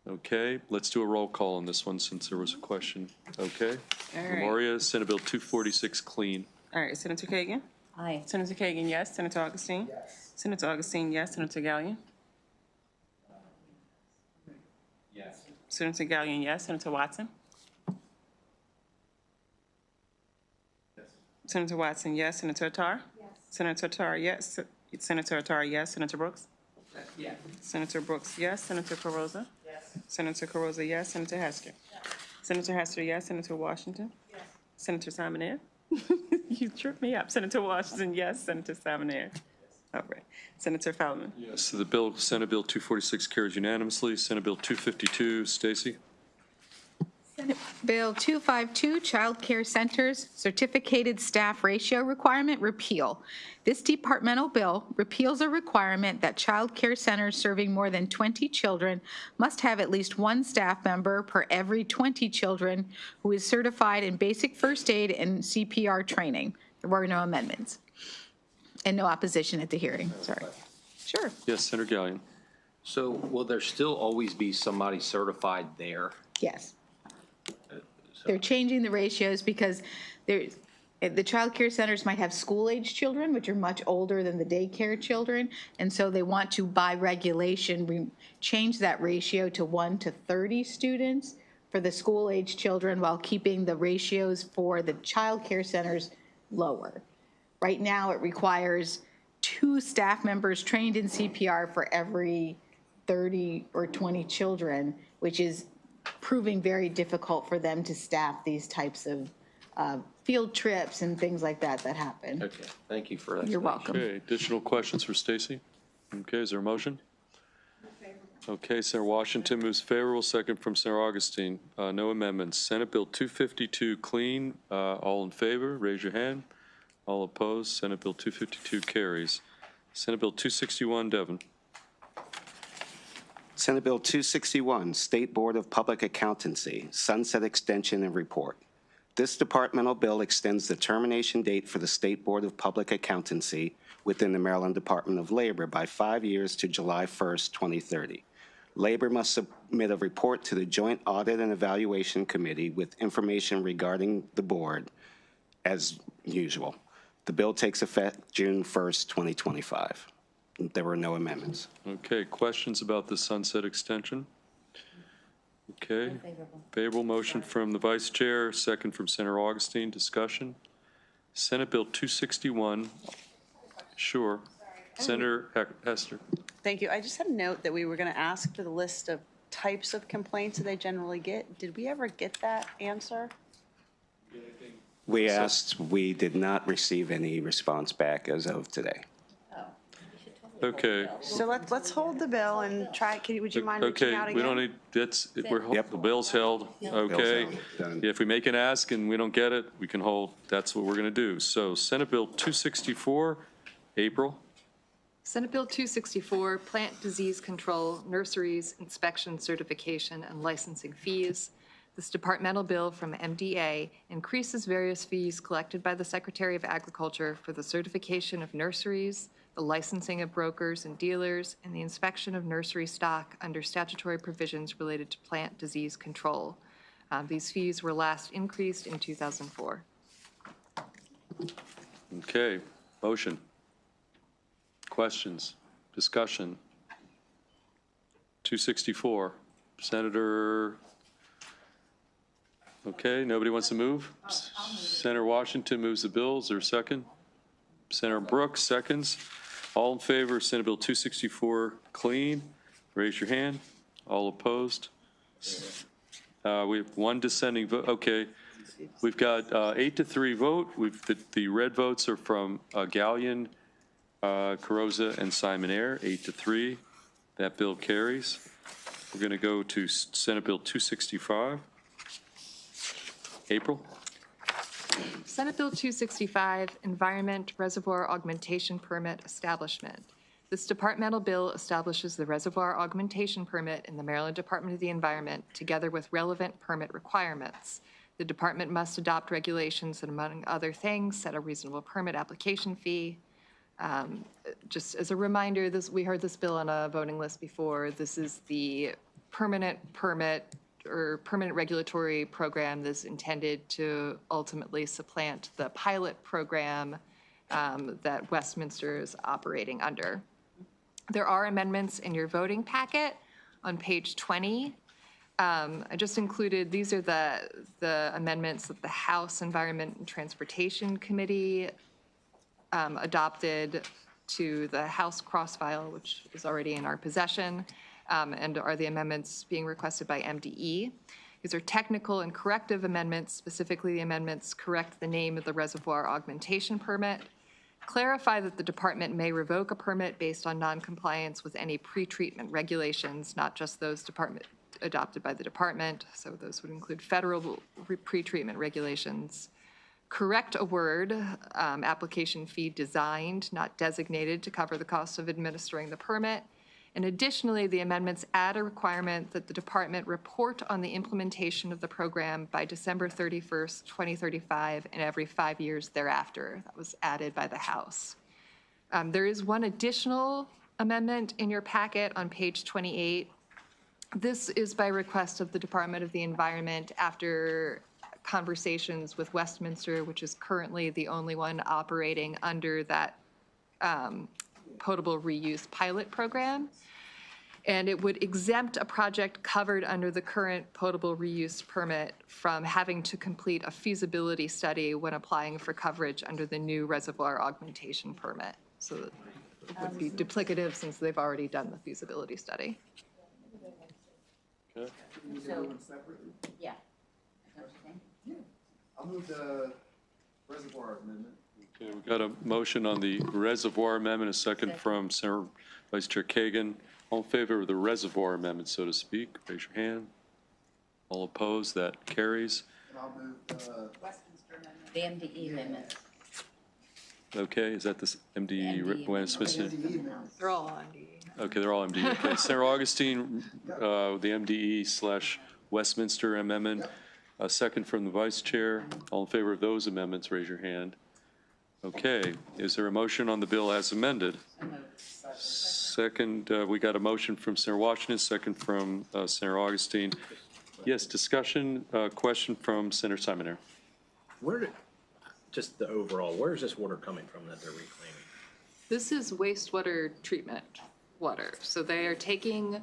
Okay, let's do a roll call on this one since there was a question. Okay. All right. Memoria, Senate Bill 246, clean. All right, Senator Kagan? Aye. Senator Kagan, yes. Senator Augustine? Yes. Senator Augustine, yes. Senator Gallion? Yes. Senator Gallion, yes. Senator Watson? Yes. Senator Watson, yes. Senator Attar? Yes. Senator Attar, yes. Senator Attar, yes. Senator Brooks? Yes. Senator Brooks, yes. Senator Carozza? Yes. Senator Carozza, yes. Senator Hester? Yes. Senator Hester, yes. Senator Washington? Yes. Senator Simonaire? You tripped me up. Senator Washington, yes. Senator Simonaire? Yes. All right. Senator Feldman? Yes, so the bill, Senate Bill 246 carries unanimously. Senate Bill 252, Stacy? Senate Bill 252, Child Care Centers Certificated Staff Ratio Requirement, repeal. This departmental bill repeals a requirement that child care centers serving more than 20 children must have at least one staff member per every 20 children who is certified in basic first aid and CPR training. There were no amendments and no opposition at the hearing. Sorry. Sure. Yes, Senator Gallion. So will there still always be somebody certified there? Yes. They're changing the ratios because the child care centers might have school-age children, which are much older than the daycare children, and so they want to, by regulation, change that ratio to 1 to 30 students for the school-age children while keeping the ratios for the child care centers lower. Right now, it requires 2 staff members trained in CPR for every 30 or 20 children, which is proving very difficult for them to staff these types of field trips and things like that that happen. Okay, thank you for that. You're welcome. Okay, additional questions for Stacy? Okay, is there a motion? Okay, Senator Washington moves favorable, second from Senator Augustine. No amendments. Senate Bill 252, clean. All in favor, raise your hand. All opposed, Senate Bill 252 carries. Senate Bill 261, Devin. Senate Bill 261, State Board of Public Accountancy, Sunset Extension and Report. This departmental bill extends the termination date for the State Board of Public Accountancy within the Maryland Department of Labor by 5 years to July 1st, 2030. Labor must submit a report to the Joint Audit and Evaluation Committee with information regarding the board as usual. The bill takes effect June 1st, 2025. There were no amendments. Okay, questions about the sunset extension? Okay. Favorable motion from the vice chair, second from Senator Augustine. Discussion. Senate Bill 261. Sure. Senator Hester. Thank you. I just had a note that we were going to ask for the list of types of complaints that they generally get. Did we ever get that answer? We asked, we did not receive any response back as of today. Okay. So let's hold the bill and try, would you mind reaching out Okay, again? we don't need, Yep. the bill's held. Okay. held. Done. If we make an ask and we don't get it, we can hold. That's what we're going to do. So Senate Bill 264, April. Senate Bill 264, Plant Disease Control, Nurseries, Inspection, Certification, and Licensing Fees. This departmental bill from MDA increases various fees collected by the Secretary of Agriculture for the certification of nurseries, the licensing of brokers and dealers, and the inspection of nursery stock under statutory provisions related to plant disease control. These fees were last increased in 2004. Okay, motion. Questions, discussion. 264, Senator, okay, nobody wants to move? Senator Washington moves the bill. Is there a second? Senator Brooks seconds. All in favor of Senate Bill 264 clean, raise your hand. All opposed? We have one dissenting vote. Okay, we've got 8-3 vote. The red votes are from Gallion, Carrozza, and Simon Ayer, 8-3. That bill carries. We're going to go to Senate Bill 265. April. Senate Bill 265, Environment Reservoir Augmentation Permit Establishment. This departmental bill establishes the reservoir augmentation permit in the Maryland Department of the Environment, together with relevant permit requirements. The department must adopt regulations that, among other things, set a reasonable permit application fee. Just as a reminder, we heard this bill on a voting list before. This is the permanent permit or permanent regulatory program that's intended to ultimately supplant the pilot program that Westminster is operating under. There are amendments in your voting packet on page 20. I just included, these are the amendments that the House Environment and Transportation Committee adopted to the House cross-file, which is already in our possession, and are the amendments being requested by MDE. These are technical and corrective amendments. Specifically, the amendments correct the name of the reservoir augmentation permit, clarify that the department may revoke a permit based on noncompliance with any pretreatment regulations, not just those adopted by the department. So those would include federal pretreatment regulations. Correct a word, application fee designed, not designated, to cover the cost of administering the permit. And additionally, the amendments add a requirement that the department report on the implementation of the program by December 31st, 2035, and every 5 years thereafter. That was added by the House. There is one additional amendment in your packet on page 28. This is by request of the Department of the Environment after conversations with Westminster, which is currently the only one operating under that potable reuse pilot program. And it would exempt a project covered under the current potable reuse permit from having to complete a feasibility study when applying for coverage under the new reservoir augmentation permit. So it would be duplicative since they've already done the feasibility study. Okay. So, yeah. I'll move the reservoir amendment. Okay, we've got a motion on the reservoir amendment, a second from Senator Vice Chair Kagan. All in favor of the reservoir amendment, so to speak, raise your hand. All opposed, that carries. And I'll move The MDE amendment. Okay, is that this MDE, Westminster? They're all on MDE. Okay, they're all MDE. Okay, Senator Augustine, the MDE / Westminster amendment. A second from the vice chair. All in favor of those amendments, raise your hand. Okay, is there a motion on the bill as amended? Second, we got a motion from Senator Washington, second from Senator Augustine. Yes, discussion, question from Senator Simoner. Just the overall, where is this water coming from that they're reclaiming? This is wastewater treatment water. So they are taking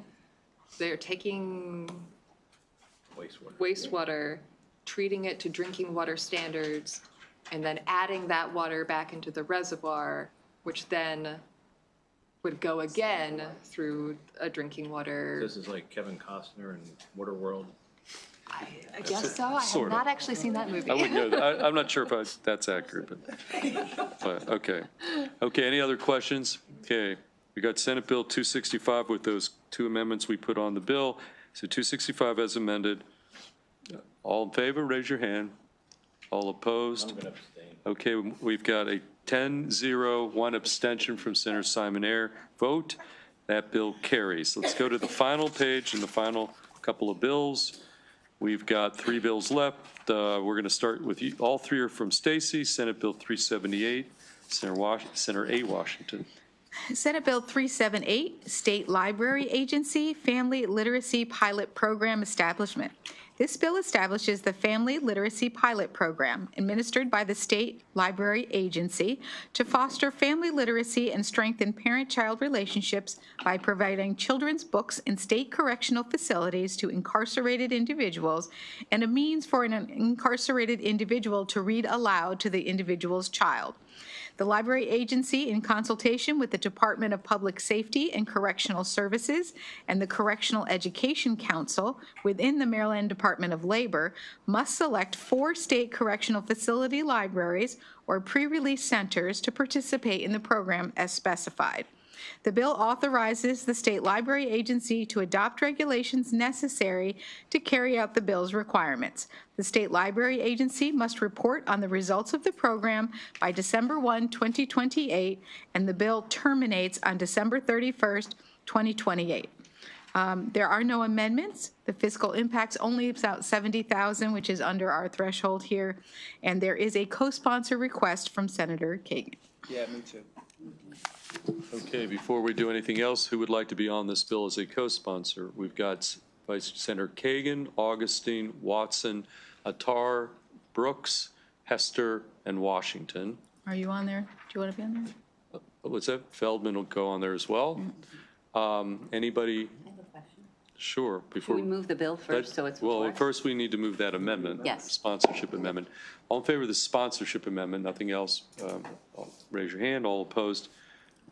wastewater, treating it to drinking water standards, and then adding that water back into the reservoir, which then would go again through a drinking water. This is like Kevin Costner in Waterworld. I guess so. I have Sort of. not actually seen that movie. I wouldn't know that. I'm not sure if that's accurate, but okay. Okay, any other questions? Okay, we got Senate Bill 265 with those two amendments we put on the bill. So 265 as amended. All in favor, raise your hand. All opposed? I'm going to abstain. Okay, we've got a 10-0, one abstention from Senator Simoner vote. That bill carries. Let's go to the final page and the final couple of bills. We've got 3 bills left. We're going to start with you. All 3 are from Stacy. Senate Bill 378, Senator A. Washington. Senate Bill 378, State Library Agency Family Literacy Pilot Program Establishment. This bill establishes the Family Literacy Pilot Program administered by the State Library Agency to foster family literacy and strengthen parent-child relationships by providing children's books in state correctional facilities to incarcerated individuals and a means for an incarcerated individual to read aloud to the individual's child. The Library Agency, in consultation with the Department of Public Safety and Correctional Services and the Correctional Education Council within the Maryland Department of Labor, must select 4 state correctional facility libraries or pre-release centers to participate in the program as specified. The bill authorizes the State Library Agency to adopt regulations necessary to carry out the bill's requirements. The State Library Agency must report on the results of the program by December 1, 2028, and the bill terminates on December 31st, 2028. There are no amendments. The fiscal impact's only about $70,000, which is under our threshold here, and there is a co-sponsor request from Senator Kagan. Yeah, me too. Okay, before we do anything else, who would like to be on this bill as a co-sponsor? We've got Vice Senator Kagan, Augustine, Watson, Attar, Brooks, Hester, and Washington. Are you on there? Do you want to be on there? What's that? Feldman will go on there as well. Anybody? I have a question. Sure. Should Before we move the bill first so it's before Well, us? first we need to move that amendment. Yes. Sponsorship amendment. All in favor of the sponsorship amendment? Nothing else? Raise your hand. All opposed?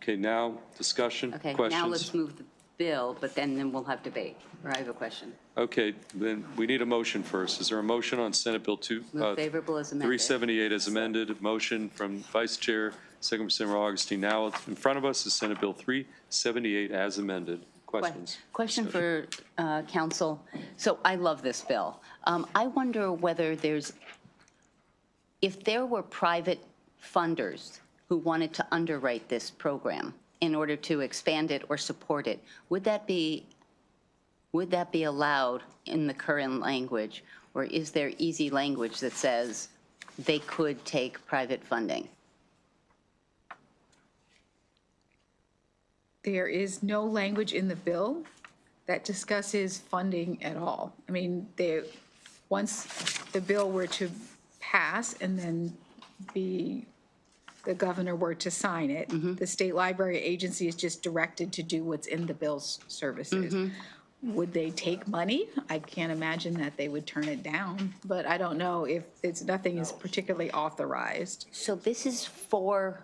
Okay, now discussion, Okay, questions? now let's move the bill, but then we'll have debate, or I have a question. Okay, then we need a motion first. Is there a motion on Senate Bill Move favorable as amended. 378 as amended? Motion from Vice Chair, second from Senator Augustine. Now in front of us is Senate Bill 378 as amended. Questions? Question for council. So I love this bill. I wonder whether if there were private funders who wanted to underwrite this program in order to expand it or support it, would that be allowed in the current language? Or is there easy language that says they could take private funding? There is no language in the bill that discusses funding at all. I mean, once the bill were to pass and then the governor were to sign it, the State Library Agency is just directed to do what's in the bill's services. Would they take money? I can't imagine that they would turn it down, but I don't know if nothing is particularly authorized. So this is four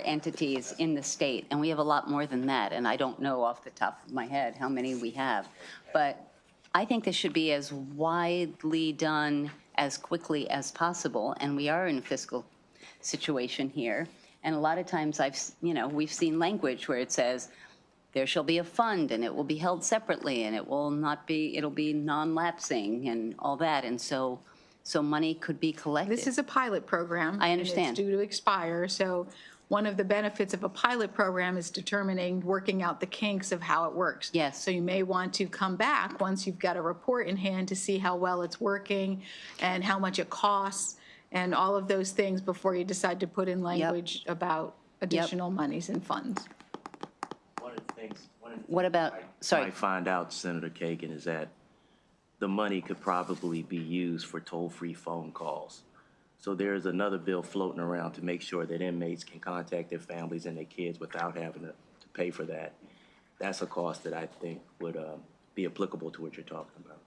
entities in the state, and we have a lot more than that, and I don't know off the top of my head how many we have. But I think this should be as widely done as quickly as possible, and we are in a fiscal situation here. And a lot of times we've seen language where it says, there shall be a fund and it will be held separately and it'll be non-lapsing and all that. And so money could be collected. This is a pilot program. I understand. And it's due to expire, so one of the benefits of a pilot program is working out the kinks of how it works. Yes. So you may want to come back once you've got a report in hand to see how well it's working and how much it costs and all of those things before you decide to put in language about additional monies and funds. One of the things, What about, sorry, I find out, Senator Kagan, is that the money could probably be used for toll-free phone calls. So there's another bill floating around to make sure that inmates can contact their families and their kids without having to pay for that. That's a cost that I think would be applicable to what you're talking about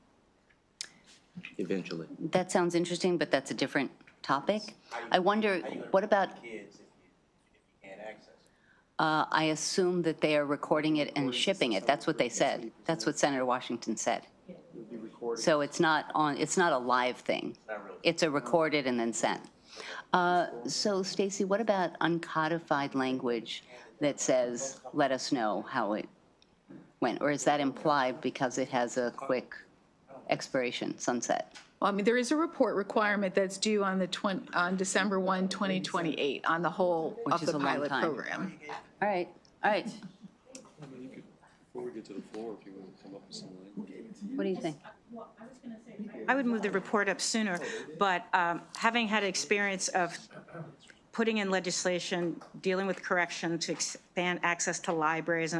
eventually. that sounds interesting, but that's a different topic. I wonder, what about, Kids, if you can't access it. I assume that they are recording it and shipping it. That's what they said. That's what Senator Washington said. So it's not a live thing. It's a recorded and then sent. So Stacy, what about uncodified language that says, let us know how it went? Or is that implied because it has a quick expiration, sunset? Well, I mean, there is a report requirement that's due on December 1, 2028 on the whole Which of is the a long pilot time. program. All right, all right. Before we get to the floor, if you want to come up with some language. What do you think? I would move the report up sooner, but having had experience of putting in legislation, dealing with correction to expand access to libraries,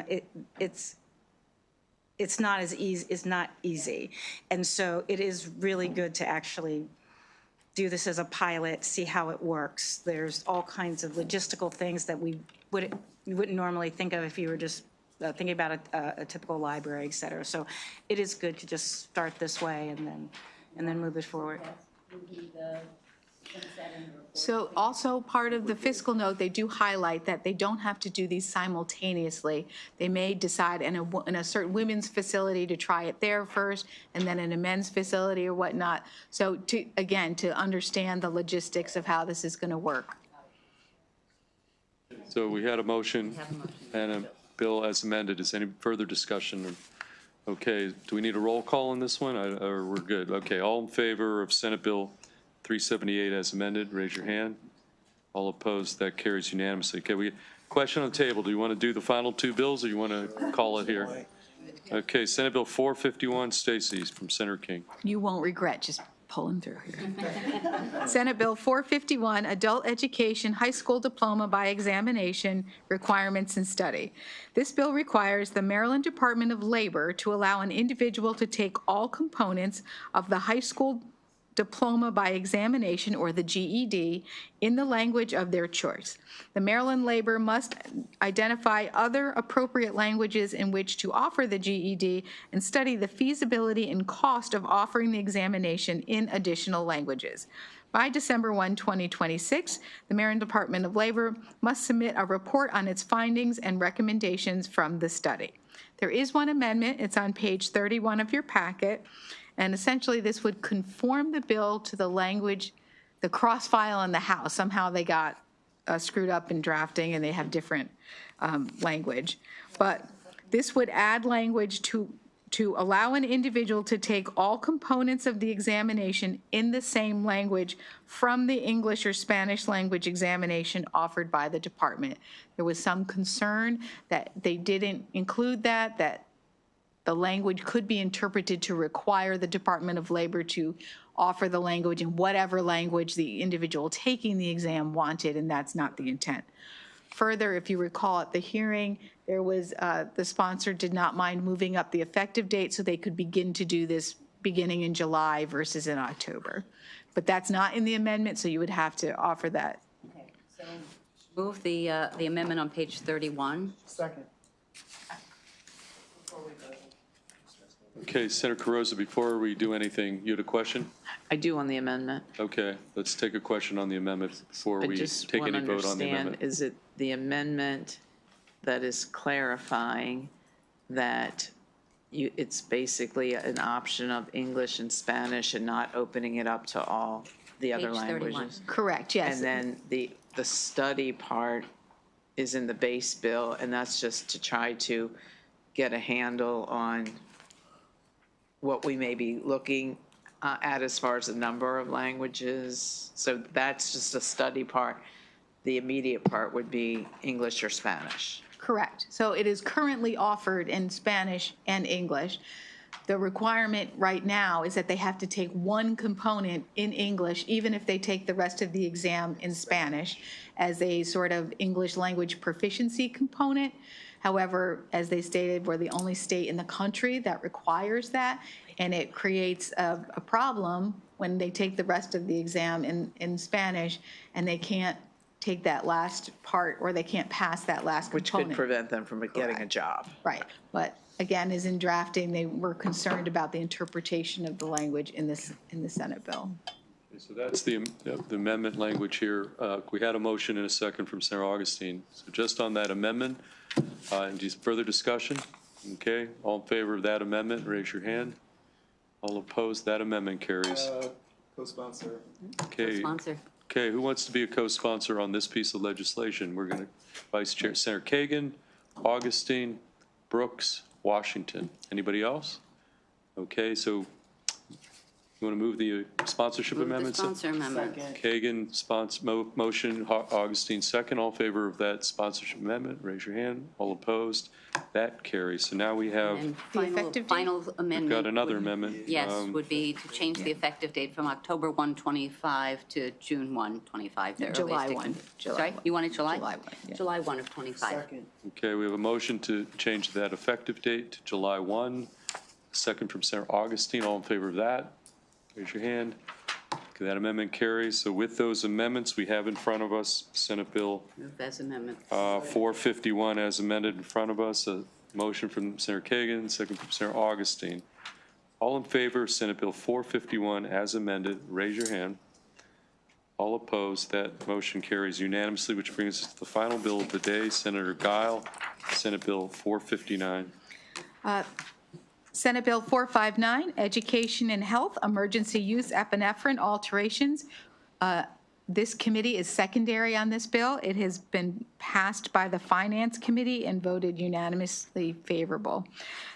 it's not as easy, it's not easy. And so it is really good to actually do this as a pilot, see how it works. There's all kinds of logistical things that you wouldn't normally think of if you were just thinking about a typical library, et cetera. So it is good to just start this way and then move it forward. So also part of the fiscal note, they do highlight that they don't have to do these simultaneously. They may decide in a certain women's facility to try it there first, and then in a men's facility or whatnot. So to understand the logistics of how this is going to work. So we had a motion and a bill as amended. Is any further discussion? Okay, do we need a roll call on this one, or we're good? Okay, all in favor of Senate Bill 378 as amended, raise your hand. All opposed, that carries unanimously. Okay, question on the table. Do you want to do the final two bills, or you want to call it here? Okay, Senate Bill 451, Stacy from Senator King. You won't regret just pulling through here. Senate Bill 451, Adult Education High School Diploma by Examination Requirements and Study. This bill requires the Maryland Department of Labor to allow an individual to take all components of the high school diploma by examination, or the GED, in the language of their choice. The Maryland Labor must identify other appropriate languages in which to offer the GED and study the feasibility and cost of offering the examination in additional languages. By December 1, 2026, the Maryland Department of Labor must submit a report on its findings and recommendations from the study. There is one amendment. It's on page 31 of your packet. And essentially, this would conform the bill to the language, the cross-file in the House. Somehow they got screwed up in drafting, and they have different language. But this would add language to allow an individual to take all components of the examination in the same language from the English or Spanish language examination offered by the department. There was some concern that they didn't include that the language could be interpreted to require the Department of Labor to offer the language in whatever language the individual taking the exam wanted, and that's not the intent. Further, if you recall at the hearing, there was, the sponsor did not mind moving up the effective date so they could begin to do this beginning in July versus in October. But that's not in the amendment, so you would have to offer that. Okay, so move the amendment on page 31. Second. Okay, Senator Carrozza, before we do anything, you had a question? I do on the amendment. Okay, let's take a question on the amendment before I we just take want any to vote on the understand, amendment. is it the amendment that is clarifying that it's basically an option of English and Spanish and not opening it up to all the other Page 31. languages? Correct, yes. And then the study part is in the base bill, and that's just to try to get a handle on what we may be looking at as far as the number of languages. So that's just a study part. the immediate part would be English or Spanish. Correct. So it is currently offered in Spanish and English. The requirement right now is that they have to take one component in English, even if they take the rest of the exam in Spanish, as a sort of English language proficiency component. However, as they stated, we're the only state in the country that requires that, and it creates a problem when they take the rest of the exam in Spanish and they can't take that last part, or they can't pass that last Which component. could prevent them from getting a job. Right, but again, as in drafting, they were concerned about the interpretation of the language in the Senate bill. So that's the amendment language here. We had a motion and a second from Senator Augustine. So just on that amendment, and just further discussion? Okay, all in favor of that amendment, raise your hand. All opposed, that amendment carries. Co-sponsor. Okay. Sponsor. Okay, who wants to be a co-sponsor on this piece of legislation? We're going to, Vice Chair, Senator Kagan, Augustine, Brooks, Washington. Anybody else? Okay, so you want to move the sponsorship Move the amendments? sponsor amendment. Kagan, motion, Augustine, second. All in favor of that sponsorship amendment, raise your hand. All opposed, that carries. So now we have, And The effective date? final we've amendment. got another amendment. Yes, would be to change the effective date from October 1, 25 to June 1, 25. the July earliest it 1. can- July Sorry, 1. you wanted July? July 1, yeah. July 1 of 25. Okay, we have a motion to change that effective date to July 1. Second from Senator Augustine. All in favor of that? Raise your hand. Okay, that amendment carries. So with those amendments, we have in front of us Senate Bill Move as amendment. 451 as amended in front of us. A motion from Senator Kagan, second from Senator Augustine. All in favor of Senate Bill 451 as amended, raise your hand. All opposed, that motion carries unanimously, which brings us to the final bill of the day. Senator Guile, Senate Bill 459. Senate Bill 459, Education and Health, Emergency Use Epinephrine Alterations. This committee is secondary on this bill. It has been passed by the Finance Committee and voted unanimously favorable.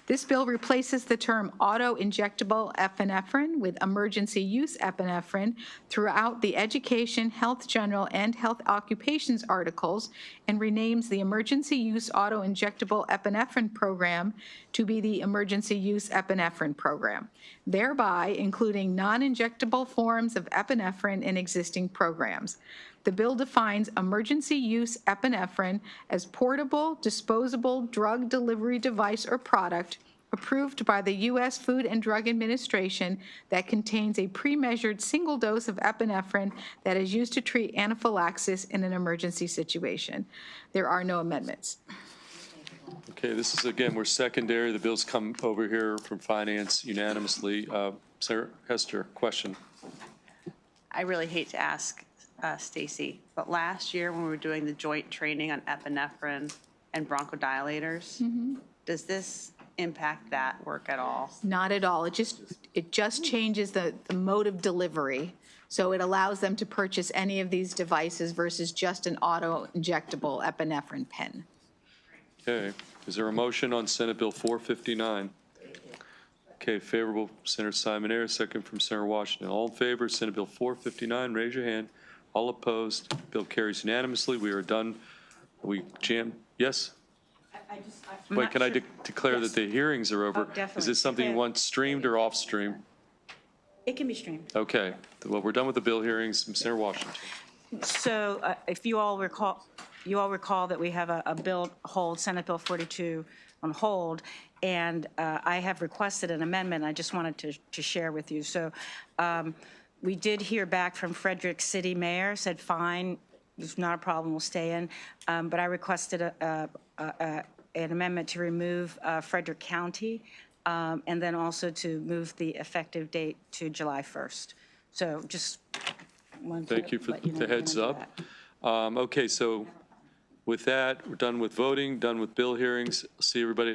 This bill replaces the term auto-injectable epinephrine with emergency use epinephrine throughout the Education, Health General, and Health Occupations articles, and renames the Emergency Use Auto-Injectable Epinephrine Program to be the Emergency Use Epinephrine Program, thereby including non-injectable forms of epinephrine in existing programs. The bill defines emergency use epinephrine as portable, disposable drug delivery device or product approved by the U.S. Food and Drug Administration that contains a pre-measured single dose of epinephrine that is used to treat anaphylaxis in an emergency situation. There are no amendments. Okay, this is, again, we're secondary. The bills come over here from Finance unanimously. Sarah Hester, question. I really hate to ask Stacy, but last year when we were doing the joint training on epinephrine and bronchodilators, does this impact that work at all? Not at all. It just changes the mode of delivery. So it allows them to purchase any of these devices versus just an auto-injectable epinephrine pen. Okay, is there a motion on Senate Bill 459? Okay, favorable, Senator Simon Ayers, second from Senator Washington. All in favor, Senate Bill 459, raise your hand. All opposed, bill carries unanimously. We are done. We jammed, yes? I'm Wait, not can I sure- declare that the hearings are over? definitely. Is this something you Okay. want streamed or off stream? It can be streamed. Okay, well, we're done with the bill hearings. Senator Washington. So if you all recall that we have a bill hold, Senate Bill 42 on hold, and I have requested an amendment I just wanted to share with you. So we did hear back from Frederick City Mayor, said fine, it's not a problem, we'll stay in. But I requested an amendment to remove Frederick County, and then also to move the effective date to July 1st. So just wanted to Thank you for let know the we're gonna heads do up. that. Okay, so with that, we're done with voting, done with bill hearings. See everybody at